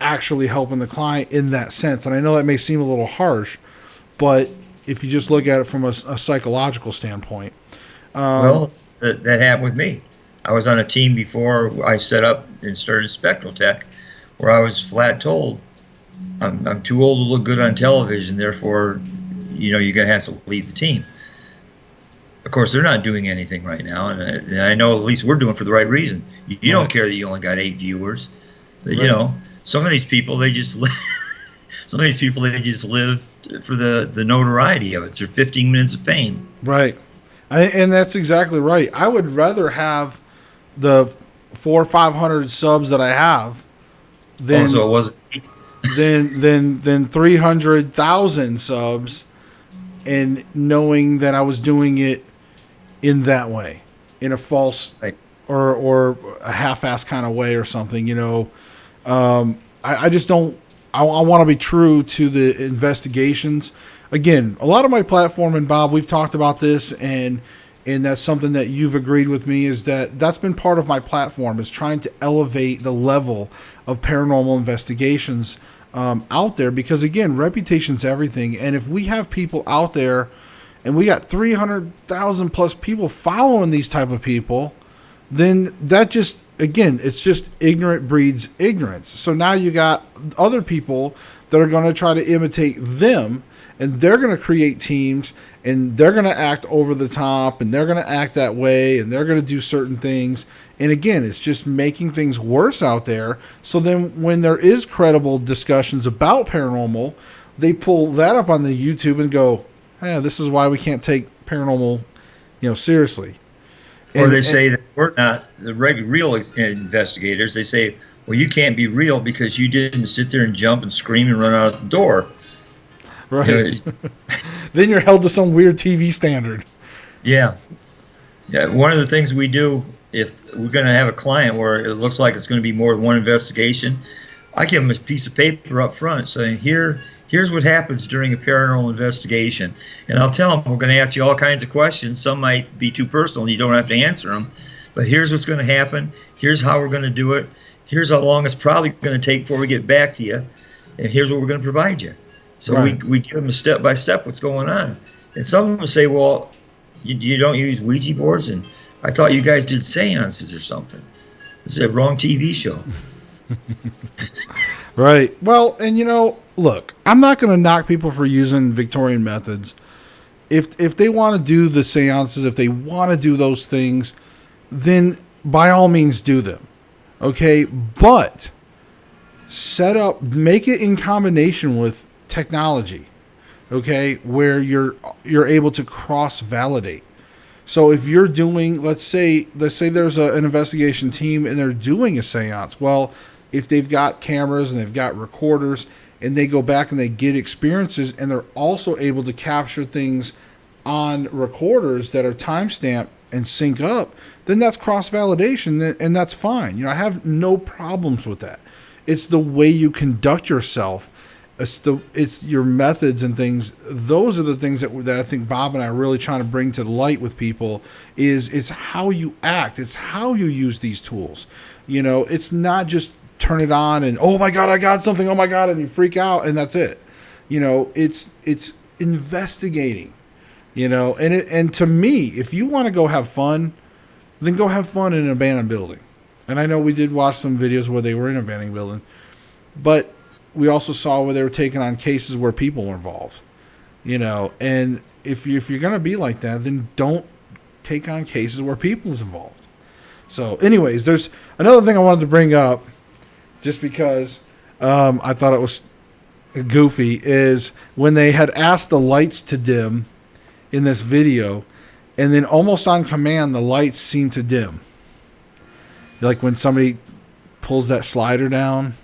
actually helping the client in that sense. And I know that may seem a little harsh, but if you just look at it from a psychological standpoint. Well, that happened with me. I was on a team before I set up and started Spectral Tech, where I was flat told, I'm too old to look good on television, therefore, you're going to have to leave the team. Of course, they're not doing anything right now, and I know at least we're doing it for the right reason. You don't care that you only got 8 viewers. But, right. Some of these people, they just live. Some of these people, they just live for the notoriety of it. It's their 15 minutes of fame. Right, and that's exactly right. I would rather have the 400 or 500 subs that I have than so it wasn't. than 300,000 subs, and knowing that I was doing it in that way, in a false Right. or a half-assed kind of way or something. I just don't. I want to be true to the investigations. Again, a lot of my platform, and Bob, we've talked about this, and that's something that you've agreed with me, is that's been part of my platform, is trying to elevate the level of paranormal investigations out there, because again, reputation's everything. And if we have people out there, and we got 300,000 plus people following these type of people, then that just, again, it's just ignorant breeds ignorance. So now you got other people that are going to try to imitate them, and they're going to create teams, and they're going to act over the top, and they're going to act that way, and they're going to do certain things. And again, it's just making things worse out there. So then when there is credible discussions about paranormal, they pull that up on the YouTube and go, hey, this is why we can't take paranormal, seriously. Or they say that we're not the real investigators. They say, well, you can't be real because you didn't sit there and jump and scream and run out the door. Right. Then you're held to some weird TV standard. Yeah. One of the things we do, if we're going to have a client where it looks like it's going to be more than one investigation, I give them a piece of paper up front saying, here's what happens during a paranormal investigation. And I'll tell them, we're going to ask you all kinds of questions. Some might be too personal and you don't have to answer them. But here's what's going to happen. Here's how we're going to do it. Here's how long it's probably going to take before we get back to you. And here's what we're going to provide you. So right. we give them a step-by-step what's going on. And some of them say, well, you don't use Ouija boards? And I thought you guys did seances or something. It's a wrong TV show. Right. Well, and look, I'm not going to knock people for using Victorian methods. If they want to do the seances, if they want to do those things, then by all means do them. Okay? But make it in combination with technology. Okay? Where you're able to cross-validate. So if you're doing, let's say there's an investigation team and they're doing a seance. Well, if they've got cameras and they've got recorders, and they go back and they get experiences, and they're also able to capture things on recorders that are timestamped and sync up, then that's cross-validation, and that's fine. You know, I have no problems with that. It's the way you conduct yourself. It's your methods and things. Those are the things that I think Bob and I are really trying to bring to light with people. It's how you act. It's how you use these tools. You know, it's not just turn it on and, oh my God, I got something. Oh my God, and you freak out and that's it. You know, it's investigating. You know, and to me, if you want to go have fun, then go have fun in an abandoned building. And I know we did watch some videos where they were in an abandoned building, but we also saw where they were taking on cases where people were involved. You know, and if you're going to be like that, then don't take on cases where people is involved. So, anyways, there's another thing I wanted to bring up, just because I thought it was goofy, is when they had asked the lights to dim in this video, and then almost on command the lights seem to dim, like when somebody pulls that slider down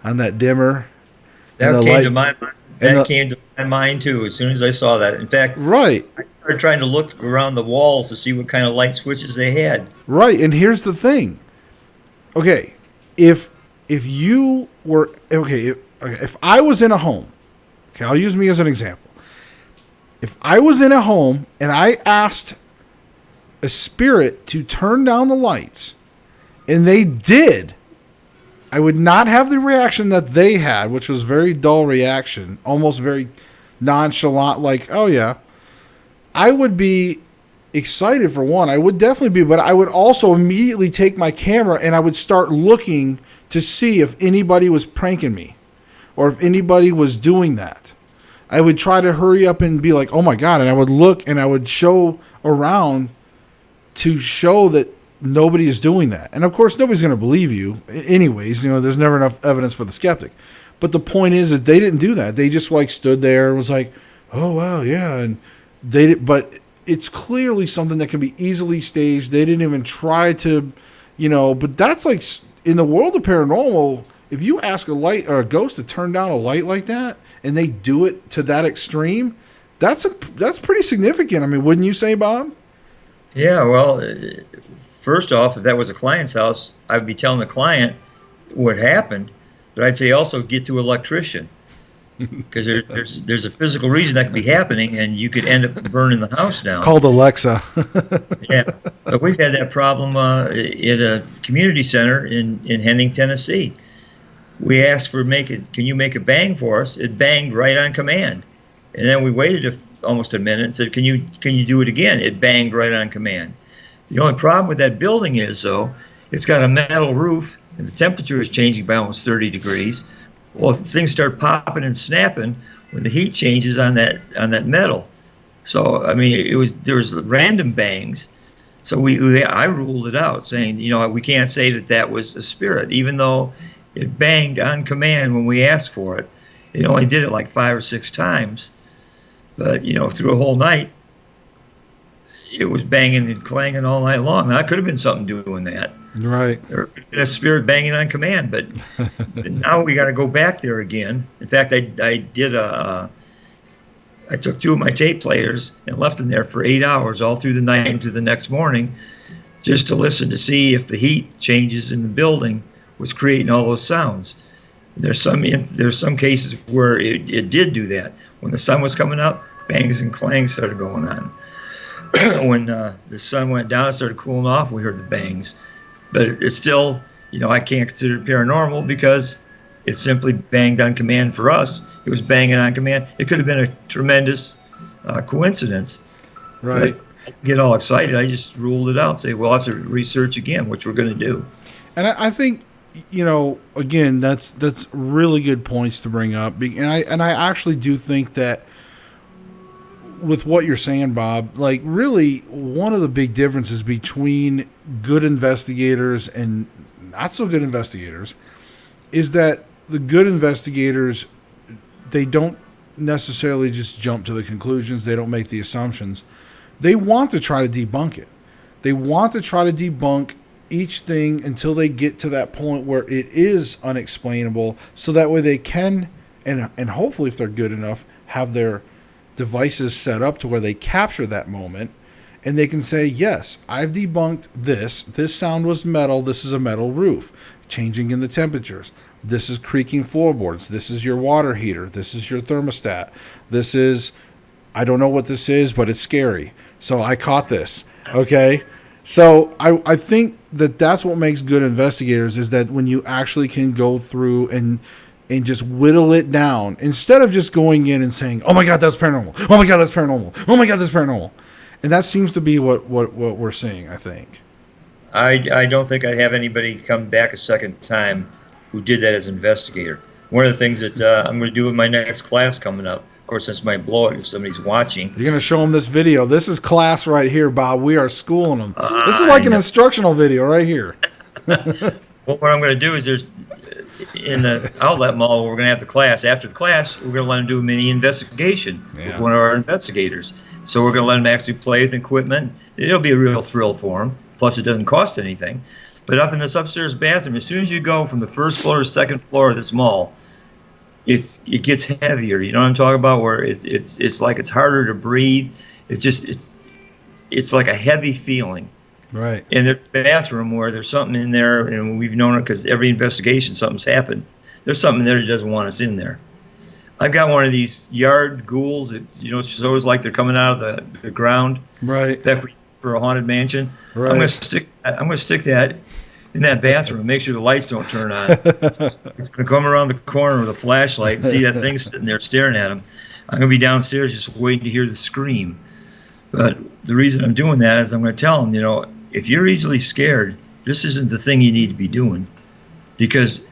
on that dimmer. That came to my mind too as soon as I saw that. In fact, right, I started trying to look around the walls to see what kind of light switches they had. Right, and here's the thing. Okay, if you were if I was in a home, okay, I'll use me as an example. If I was in a home and I asked a spirit to turn down the lights, and they did, I would not have the reaction that they had, which was very dull reaction, almost very nonchalant, like, oh yeah. I would be excited for one. I would definitely be, but I would also immediately take my camera and I would start looking to see if anybody was pranking me or if anybody was doing that. I would try to hurry up and be like, oh my God. And I would look and I would show around to show that nobody is doing that. And of course, nobody's going to believe you anyways. You know, there's never enough evidence for the skeptic. But the point is that they didn't do that. They just like stood there and was like, oh, wow, yeah. And they did, but it's clearly something that can be easily staged. They didn't even try to, you know, but that's like in the world of paranormal, if you ask a light or a ghost to turn down a light like that and they do it to that extreme, that's pretty significant. I mean, wouldn't you say, Bob? Yeah, well, first off, if that was a client's house, I'd be telling the client what happened, but I'd say also get to an electrician, because there's a physical reason that could be happening, and you could end up burning the house down. It's called Alexa. Yeah, but we've had that problem at a community center in Henning, Tennessee. We asked for can you make a bang for us? It banged right on command, and then we waited almost a minute and said, can you do it again? It banged right on command. The only problem with that building is, though, it's got a metal roof, and the temperature is changing by almost 30 degrees. Well, things start popping and snapping when the heat changes on that metal. So, I mean, there was random bangs. So I ruled it out, saying, you know, we can't say that was a spirit, even though it banged on command when we asked for it. It only did it like 5 or 6 times. But, you know, through a whole night, it was banging and clanging all night long. Now, it could have been something doing that. Right. Or a spirit banging on command. But now we got to go back there again. In fact, I took 2 of my tape players and left them there for 8 hours all through the night into the next morning, just to listen to see if the heat changes in the building was creating all those sounds. There's some cases where it did do that. When the sun was coming up, bangs and clangs started going on. When the sun went down, it started cooling off, we heard the bangs. But it's still, you know, I can't consider it paranormal because it simply banged on command for us. It was banging on command. It could have been a tremendous coincidence. Right. But I didn't get all excited. I just ruled it out. Say, we'll have to research again, which we're going to do. And I think, you know, again, that's really good points to bring up. And I actually do think that with what you're saying, Bob, like really one of the big differences between good investigators and not so good investigators is that the good investigators, they don't necessarily just jump to the conclusions. They don't make the assumptions. They want to try to debunk it. They want to try to debunk each thing until they get to that point where it is unexplainable, so that way they can and hopefully, if they're good enough, have their devices set up to where they capture that moment, and they can say, yes, I've debunked this. This sound was metal. This is a metal roof. Changing in the temperatures. This is creaking floorboards. This is your water heater. This is your thermostat. This is, I don't know what this is, but it's scary. So I caught this. Okay. So I think that that's what makes good investigators, is that when you actually can go through and just whittle it down, instead of just going in and saying, oh my God, that's paranormal. Oh my God, that's paranormal. Oh my God, that's paranormal. And that seems to be what we're seeing, I think. I don't think I'd have anybody come back a second time who did that as investigator. One of the things that I'm going to do in my next class coming up, of course, this might blow it if somebody's watching. You're going to show them this video. This is class right here, Bob. We are schooling them. This is like an instructional video right here. Well, what I'm going to do is there's in the outlet mall, we're going to have the class. After the class, we're going to let them do a mini investigation with one of our investigators. So we're going to let them actually play with equipment. It'll be a real thrill for them. Plus, it doesn't cost anything. But up in this upstairs bathroom, as soon as you go from the first floor to second floor of this mall, it gets heavier. You know what I'm talking about? Where it's like it's harder to breathe. It's like a heavy feeling. Right. In the bathroom where there's something in there, and we've known it because every investigation something's happened. There's something there that doesn't want us in there. I've got one of these yard ghouls that, you know, it's always like they're coming out of the ground. Right. For a haunted mansion. Right. I'm gonna stick that in that bathroom and make sure the lights don't turn on. It's gonna come around the corner with a flashlight and see that thing sitting there staring at him. I'm gonna be downstairs just waiting to hear the scream. But the reason I'm doing that is I'm gonna tell him, you know, if you're easily scared, this isn't the thing you need to be doing, because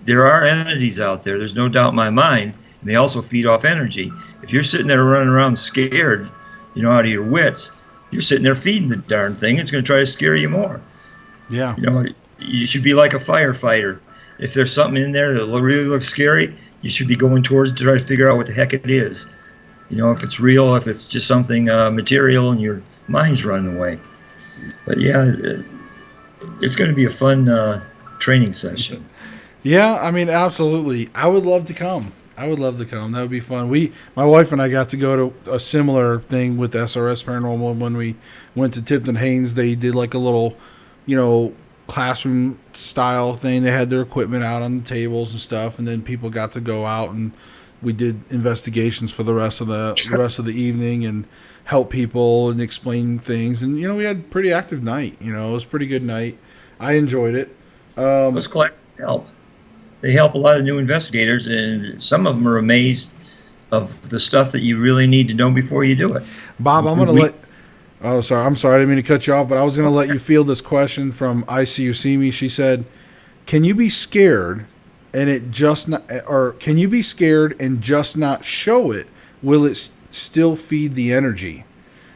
there are entities out there. There's no doubt in my mind, and they also feed off energy. If you're sitting there running around scared, you know, out of your wits, you're sitting there feeding the darn thing. It's going to try to scare you more. Yeah. You know, you should be like a firefighter. If there's something in there that really looks scary, you should be going towards it to try to figure out what the heck it is. You know, if it's real, if it's just something material and your mind's running away. But yeah, it's going to be a fun training session. Yeah, I mean, absolutely. I would love to come. That would be fun. My wife and I got to go to a similar thing with SRS Paranormal when we went to Tipton Haynes. They did like a little, you know, classroom style thing. They had their equipment out on the tables and stuff, and then people got to go out and we did investigations for the rest of the evening and help people and explain things. And you know, we had a pretty active night. You know, it was a pretty good night. I enjoyed it. Those collectors help. They help a lot of new investigators, and some of them are amazed of the stuff that you really need to know before you do it. Bob, I'm going to I'm sorry. I didn't mean to cut you off, but I was going to let you field this question from I See You See Me. She said, can you be scared and can you be scared and just not show it? Will it still feed the energy?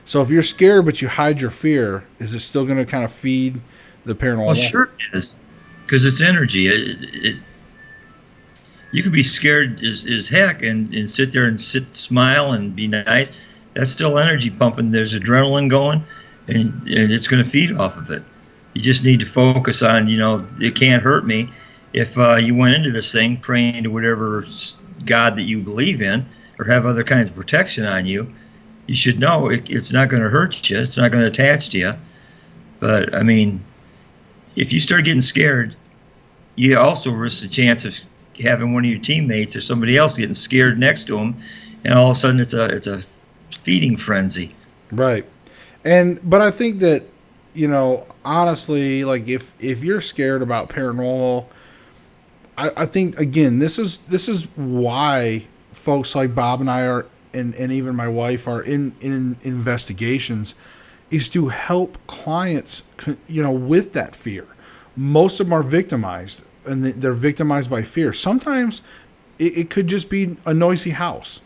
So if you're scared but you hide your fear, is it still going to kind of feed the paranormal? Well, sure it is, because it's energy. You could be scared as heck and sit there and smile and be nice. That's still energy pumping. There's adrenaline going, and it's going to feed off of it. You just need to focus on, you know, it can't hurt me. If you went into this thing praying to whatever God that you believe in or have other kinds of protection on you, you should know it's not going to hurt you. It's not going to attach to you. But, I mean, if you start getting scared, you also risk the chance of having one of your teammates or somebody else getting scared next to them, and all of a sudden it's a feeding frenzy. Right. But I think that, you know, honestly, like if you're scared about paranormal, I think again this is why folks like Bob and I are and even my wife are in investigations, is to help clients, you know, with that fear. Most of them are victimized, and they're victimized by fear. Sometimes it could just be a noisy house,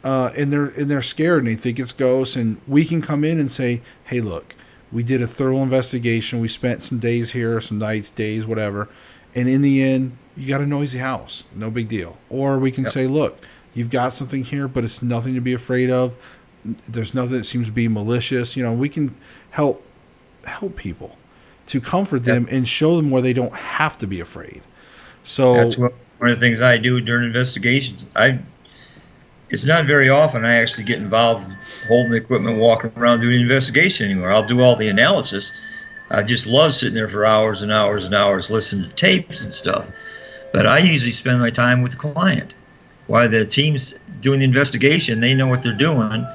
and they're scared and they think it's ghosts. And we can come in and say, "Hey, look, we did a thorough investigation. We spent some days here, some nights, days, whatever, and in the end, you got a noisy house. No big deal." Or we can say, "Look, you've got something here, but it's nothing to be afraid of. There's nothing that seems to be malicious." You know, we can help people to comfort them and show them where they don't have to be afraid. So one of the things I do during investigations, it's not very often I actually get involved holding the equipment, walking around doing an investigation anymore. I'll do all the analysis. I just love sitting there for hours and hours and hours listening to tapes and stuff. But I usually spend my time with the client. While the team's doing the investigation, they know what they're doing.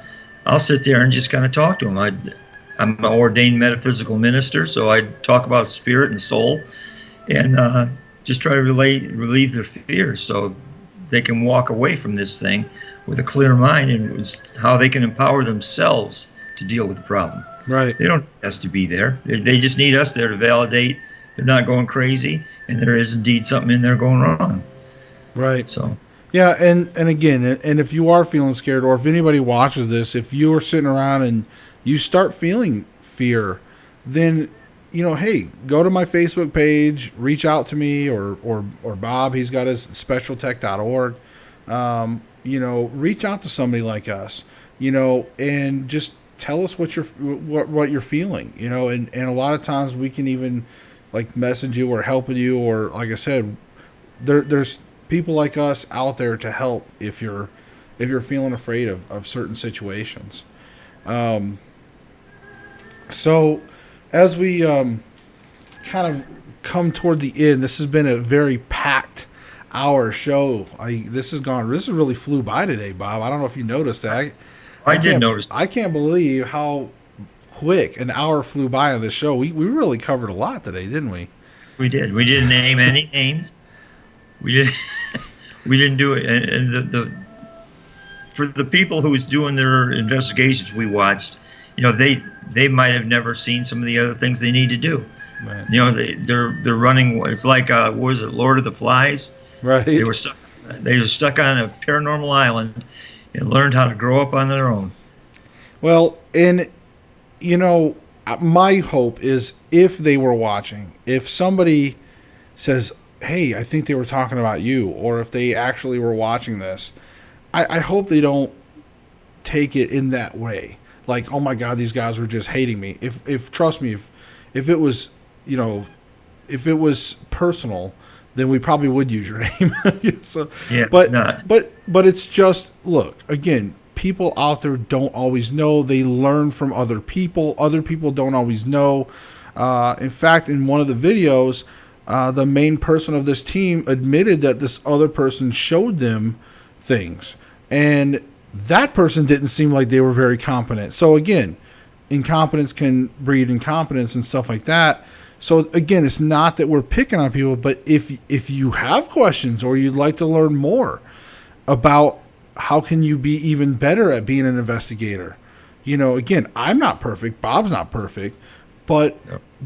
I'll sit there and just kind of talk to them. I'm an ordained metaphysical minister, so I talk about spirit and soul, and just try to relieve their fears so they can walk away from this thing with a clear mind and how they can empower themselves to deal with the problem. Right. They don't need us to be there. They just need us there to validate they're not going crazy and there is indeed something in there going wrong. Right. So. Yeah, and again, and if you are feeling scared, or if anybody watches this, if you are sitting around and you start feeling fear, then, you know, hey, go to my Facebook page, reach out to me, or Bob. He's got his specialtech.org. You know, reach out to somebody like us, you know, and just tell us what you're feeling, you know, and a lot of times we can even like message you or help you, or like I said, there's people like us out there to help if you're feeling afraid of certain situations. So as we kind of come toward the end, this has been a very packed hour show. This really flew by today, Bob. I don't know if you noticed that. I did notice. I can't believe how quick an hour flew by on this show. We really covered a lot today, didn't we? We did. We didn't name any names. We didn't. We didn't do it. And for the people who was doing their investigations, we watched. You know, they might have never seen some of the other things they need to do. Right. You know, they're running. It's like what was it, Lord of the Flies? Right. They were stuck on a paranormal island and learned how to grow up on their own. Well, and you know, my hope is if they were watching, if somebody says, hey, I think they were talking about you, or if they actually were watching this, I hope they don't take it in that way. Like, oh my God, these guys were just hating me. If trust me, if it was, you know, if it was personal, then we probably would use your name. So, yeah, but it's just, look, again, people out there don't always know. They learn from other people. Other people don't always know. In fact, in one of the videos, the main person of this team admitted that this other person showed them things, and that person didn't seem like they were very competent. So again, incompetence can breed incompetence and stuff like that. So again, it's not that we're picking on people, but if you have questions or you'd like to learn more about how can you be even better at being an investigator, you know, again, I'm not perfect, Bob's not perfect, but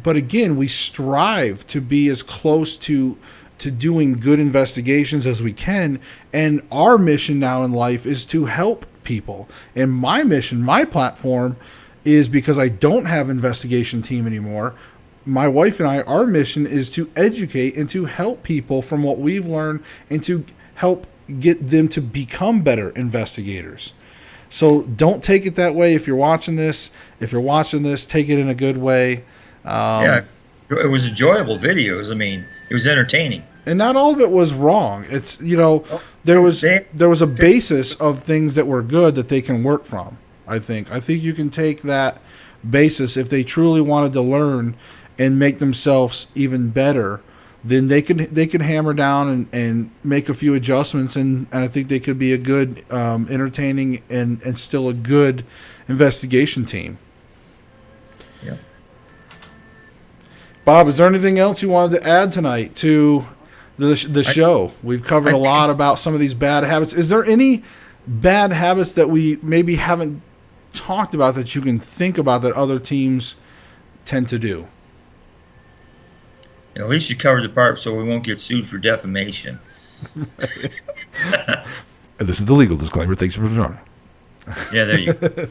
again, we strive to be as close to doing good investigations as we can, and our mission now in life is to help people. And my mission, my platform, is because I don't have an investigation team anymore. My wife and I, our mission is to educate and to help people from what we've learned and to help get them to become better investigators. So don't take it that way. If you're watching this, take it in a good way. Yeah, it was enjoyable videos. I mean, it was entertaining. And not all of it was wrong. It's, you know, there was a basis of things that were good that they can work from. I think you can take that basis if they truly wanted to learn and make themselves even better. Then they could hammer down and make a few adjustments, and I think they could be a good, entertaining and still a good investigation team. Yeah. Bob, is there anything else you wanted to add tonight to the show? We've covered a lot about some of these bad habits. Is there any bad habits that we maybe haven't talked about that you can think about that other teams tend to do? At least you covered the part so we won't get sued for defamation. And this is the legal disclaimer. Thanks for joining. Yeah, there you go.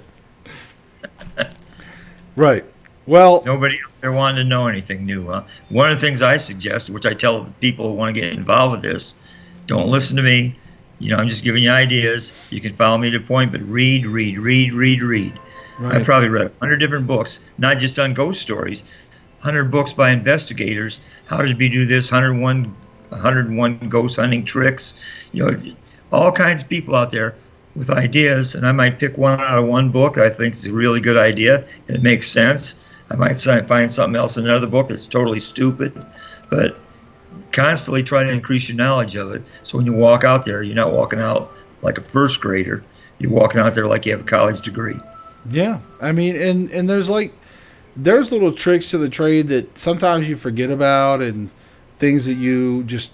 Right. Well, nobody out there wanted to know anything new, huh? One of the things I suggest, which I tell people who want to get involved with this, don't listen to me. You know, I'm just giving you ideas. You can follow me to a point, but read. Right. I probably read 100 different books, not just on ghost stories. 100 books by investigators. How did we do this? 101 101 ghost hunting tricks. All kinds of people out there with ideas, and I might pick one out of one book I think is a really good idea and it makes sense. I might find something else in another book that's totally stupid, but constantly try to increase your knowledge of it. So when you walk out there, you're not walking out like a first grader. You're walking out there like you have a college degree. Yeah, I mean, and there's little tricks to the trade that sometimes you forget about, and things that you just,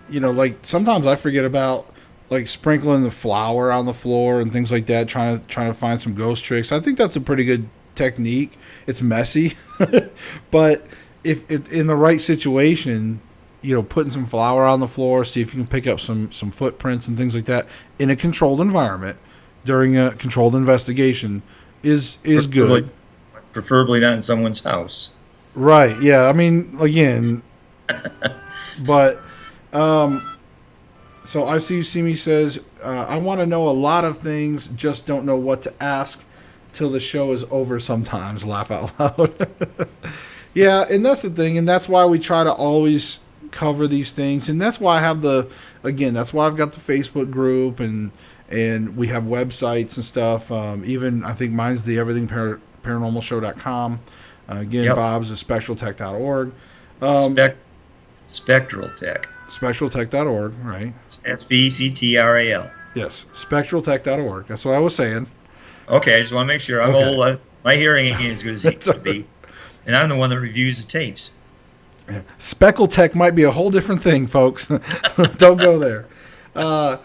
like sometimes I forget about, like sprinkling the flour on the floor and things like that, trying to find some ghost tricks. I think that's a pretty good technique. It's messy, but if in the right situation, putting some flour on the floor, see if you can pick up some footprints and things like that in a controlled environment during a controlled investigation is good. Preferably not in someone's house. Right. Yeah. I mean, again, but so I see me says, I want to know a lot of things, just don't know what to ask till the show is over sometimes. Laugh out loud. Yeah, and that's the thing, and that's why we try to always cover these things, and that's why I have that's why I've got the Facebook group, and we have websites and stuff. Even I think mine's the everythingparanormalshow.com. Again, yep. Bob's is spectraltech.org. Spectral Tech. Spectraltech.org, right? That's BECTRAL. Yes, spectraltech.org. That's what I was saying. Okay, I just want to make sure. I'm old. My hearing ain't as good as it could be. And I'm the one that reviews the tapes. Yeah. Speckle Tech might be a whole different thing, folks. Don't go there. And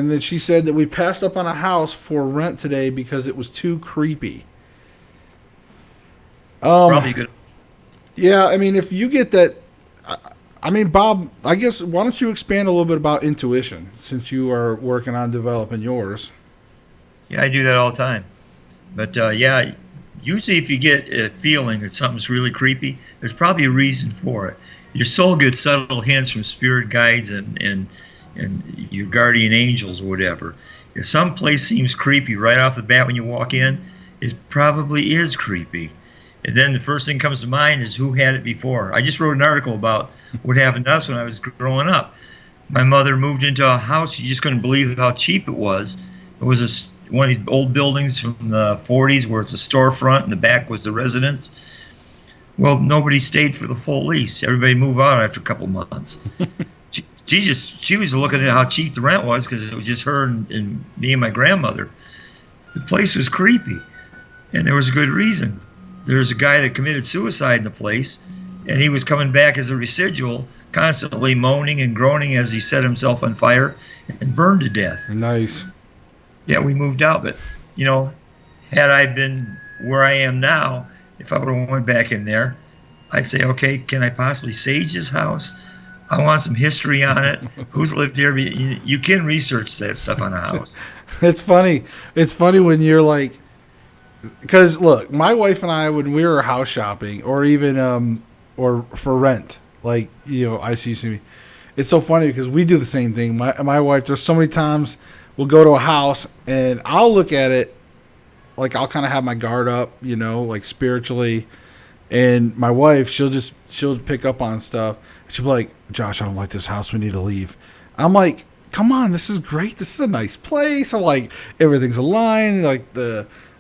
then she said that we passed up on a house for rent today because it was too creepy. Probably good. Yeah, I mean, if you get that... I mean, Bob, I guess, why don't you expand a little bit about intuition, since you are working on developing yours? Yeah, I do that all the time. But, yeah, usually if you get a feeling that something's really creepy, there's probably a reason for it. Your soul gets subtle hints from spirit guides and your guardian angels or whatever. If some place seems creepy right off the bat when you walk in, it probably is creepy. And then the first thing comes to mind is who had it before. I just wrote an article about what happened to us when I was growing up. My mother moved into a house. She just couldn't believe how cheap it was. It was one of these old buildings from the 40s where it's a storefront and the back was the residence. Well, nobody stayed for the full lease. Everybody moved out after a couple months. She was looking at how cheap the rent was because it was just her and me and my grandmother. The place was creepy, and there was a good reason. There's a guy that committed suicide in the place, and he was coming back as a residual, constantly moaning and groaning as he set himself on fire and burned to death. Nice. Yeah, we moved out, but, had I been where I am now, if I would have went back in there, I'd say, okay, can I possibly sage this house? I want some history on it. Who's lived here? You can research that stuff on a house. It's funny. It's funny when you're like, because look, my wife and I, when we were house shopping, or even or for rent, like ICC, it's so funny because we do the same thing. My wife, there's so many times we'll go to a house and I'll look at it, like I'll kind of have my guard up, like spiritually, and my wife, she'll pick up on stuff. She'll be like, Josh, I don't like this house. We need to leave. I'm like, come on, this is great. This is a nice place. I'm like, everything's aligned. Like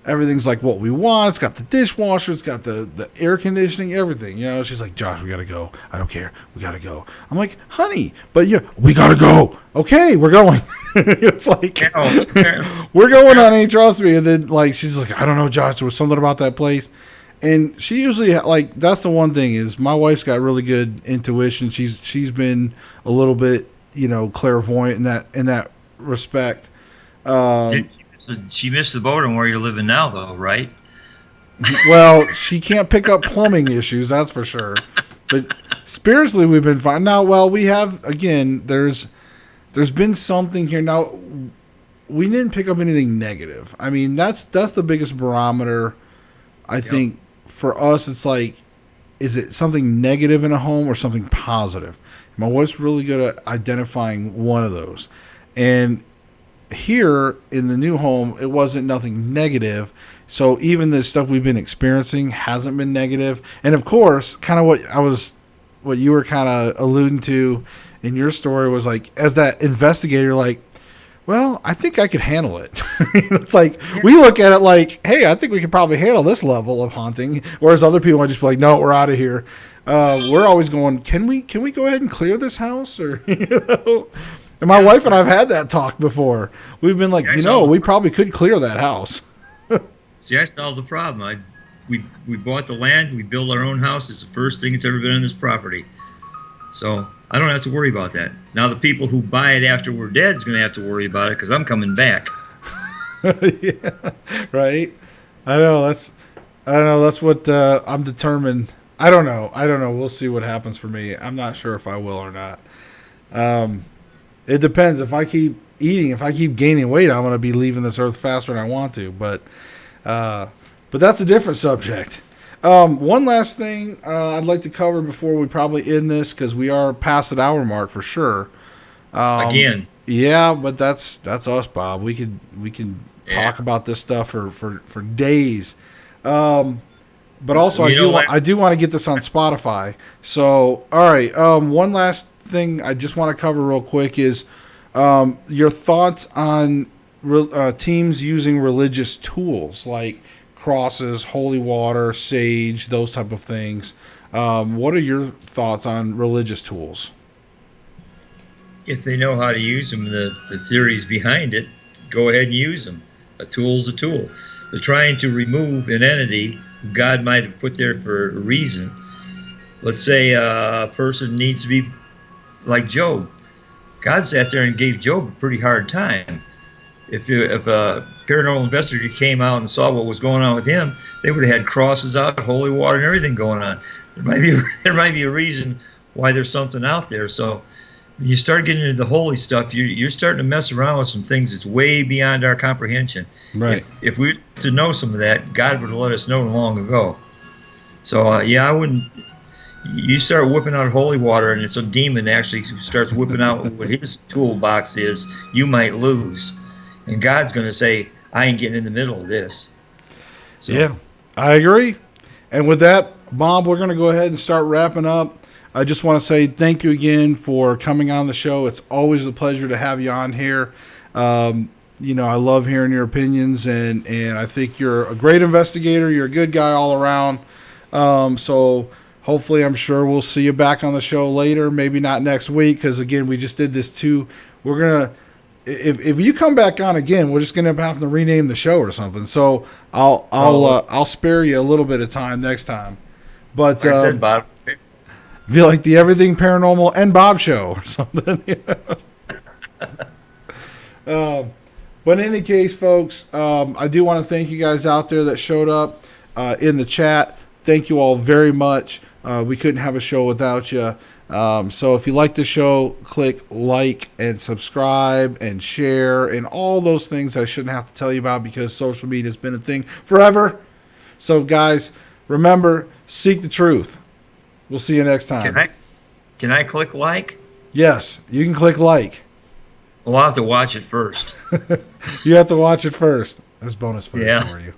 everything's like what we want. It's got the dishwasher. It's got the air conditioning, everything. She's like, Josh, we got to go. I don't care. We got to go. I'm like, honey, but we got to go. Okay, we're going. It's like, we're going, honey. Trust me. And then like, she's like, I don't know, Josh. There was something about that place. And she usually, like, that's the one thing is my wife's got really good intuition. She's been a little bit, clairvoyant in that respect. She missed the boat on where you're living now, though, right? Well, she can't pick up plumbing issues, that's for sure. But spiritually, we've been fine. Now, well, we have, again, there's been something here. Now, we didn't pick up anything negative. I mean, that's the biggest barometer, I think. For us, it's like, is it something negative in a home or something positive? My wife's really good at identifying one of those. And here in the new home, it wasn't nothing negative. So even the stuff we've been experiencing hasn't been negative. And of course, kind of what I was what you were kind of alluding to in your story was like, as that investigator, like, well, I think I could handle it. It's like, we look at it like, hey, I think we could probably handle this level of haunting, whereas other people are just like, no, we're out of here. We're always going, can we go ahead and clear this house? Or, And my wife and I have had that talk before. We've been like, we probably could clear that house. See, I solved the problem. We bought the land. We built our own house. It's the first thing that's ever been on this property. So I don't have to worry about that. Now the people who buy it after we're dead is going to have to worry about it because I'm coming back. Yeah, right. I know. That's what I'm determined. I don't know. We'll see what happens for me. I'm not sure if I will or not. It depends. If I keep eating, if I keep gaining weight, I'm going to be leaving this earth faster than I want to. But that's a different subject. One last thing I'd like to cover before we probably end this, because we are past the hour mark for sure. Again. Yeah, but that's us, Bob. We can talk about this stuff for days. But also, I do want to get this on Spotify. So, all right. One last thing I just want to cover real quick is your thoughts on teams using religious tools like crosses, holy water, sage, those type of things. What are your thoughts on religious tools? If they know how to use them, the theories behind it, go ahead and use them. A tool's a tool. They're trying to remove an entity God might have put there for a reason. Let's say a person needs to be like Job. God sat there and gave Job a pretty hard time. If a paranormal investigator came out and saw what was going on with him, they would have had crosses out, holy water, and everything going on. There might be a reason why there's something out there. So when you start getting into the holy stuff, you're starting to mess around with some things that's way beyond our comprehension. Right. If we were to know some of that, God would have let us know long ago. So I wouldn't. You start whipping out holy water, and it's a demon actually starts whipping out what his toolbox is. You might lose, and God's going to say, "I ain't getting in the middle of this." So. Yeah, I agree. And with that, Bob, we're going to go ahead and start wrapping up. I just want to say thank you again for coming on the show. It's always a pleasure to have you on here. I love hearing your opinions, and I think you're a great investigator. You're a good guy all around. So hopefully, I'm sure we'll see you back on the show later. Maybe not next week, because again, we just did this too. We're gonna, if you come back on again, we're just gonna have to rename the show or something. So I'll spare you a little bit of time next time. But like I said, Bob. Be like the Everything Paranormal and Bob show or something. But in any case, folks, I do want to thank you guys out there that showed up in the chat. Thank you all very much. We couldn't have a show without you. So if you like the show, click like and subscribe and share and all those things I shouldn't have to tell you about because social media has been a thing forever. So, guys, remember, seek the truth. We'll see you next time. Can I click like? Yes, you can click like. Well, I'll have to watch it first. You have to watch it first. There's bonus footage for you.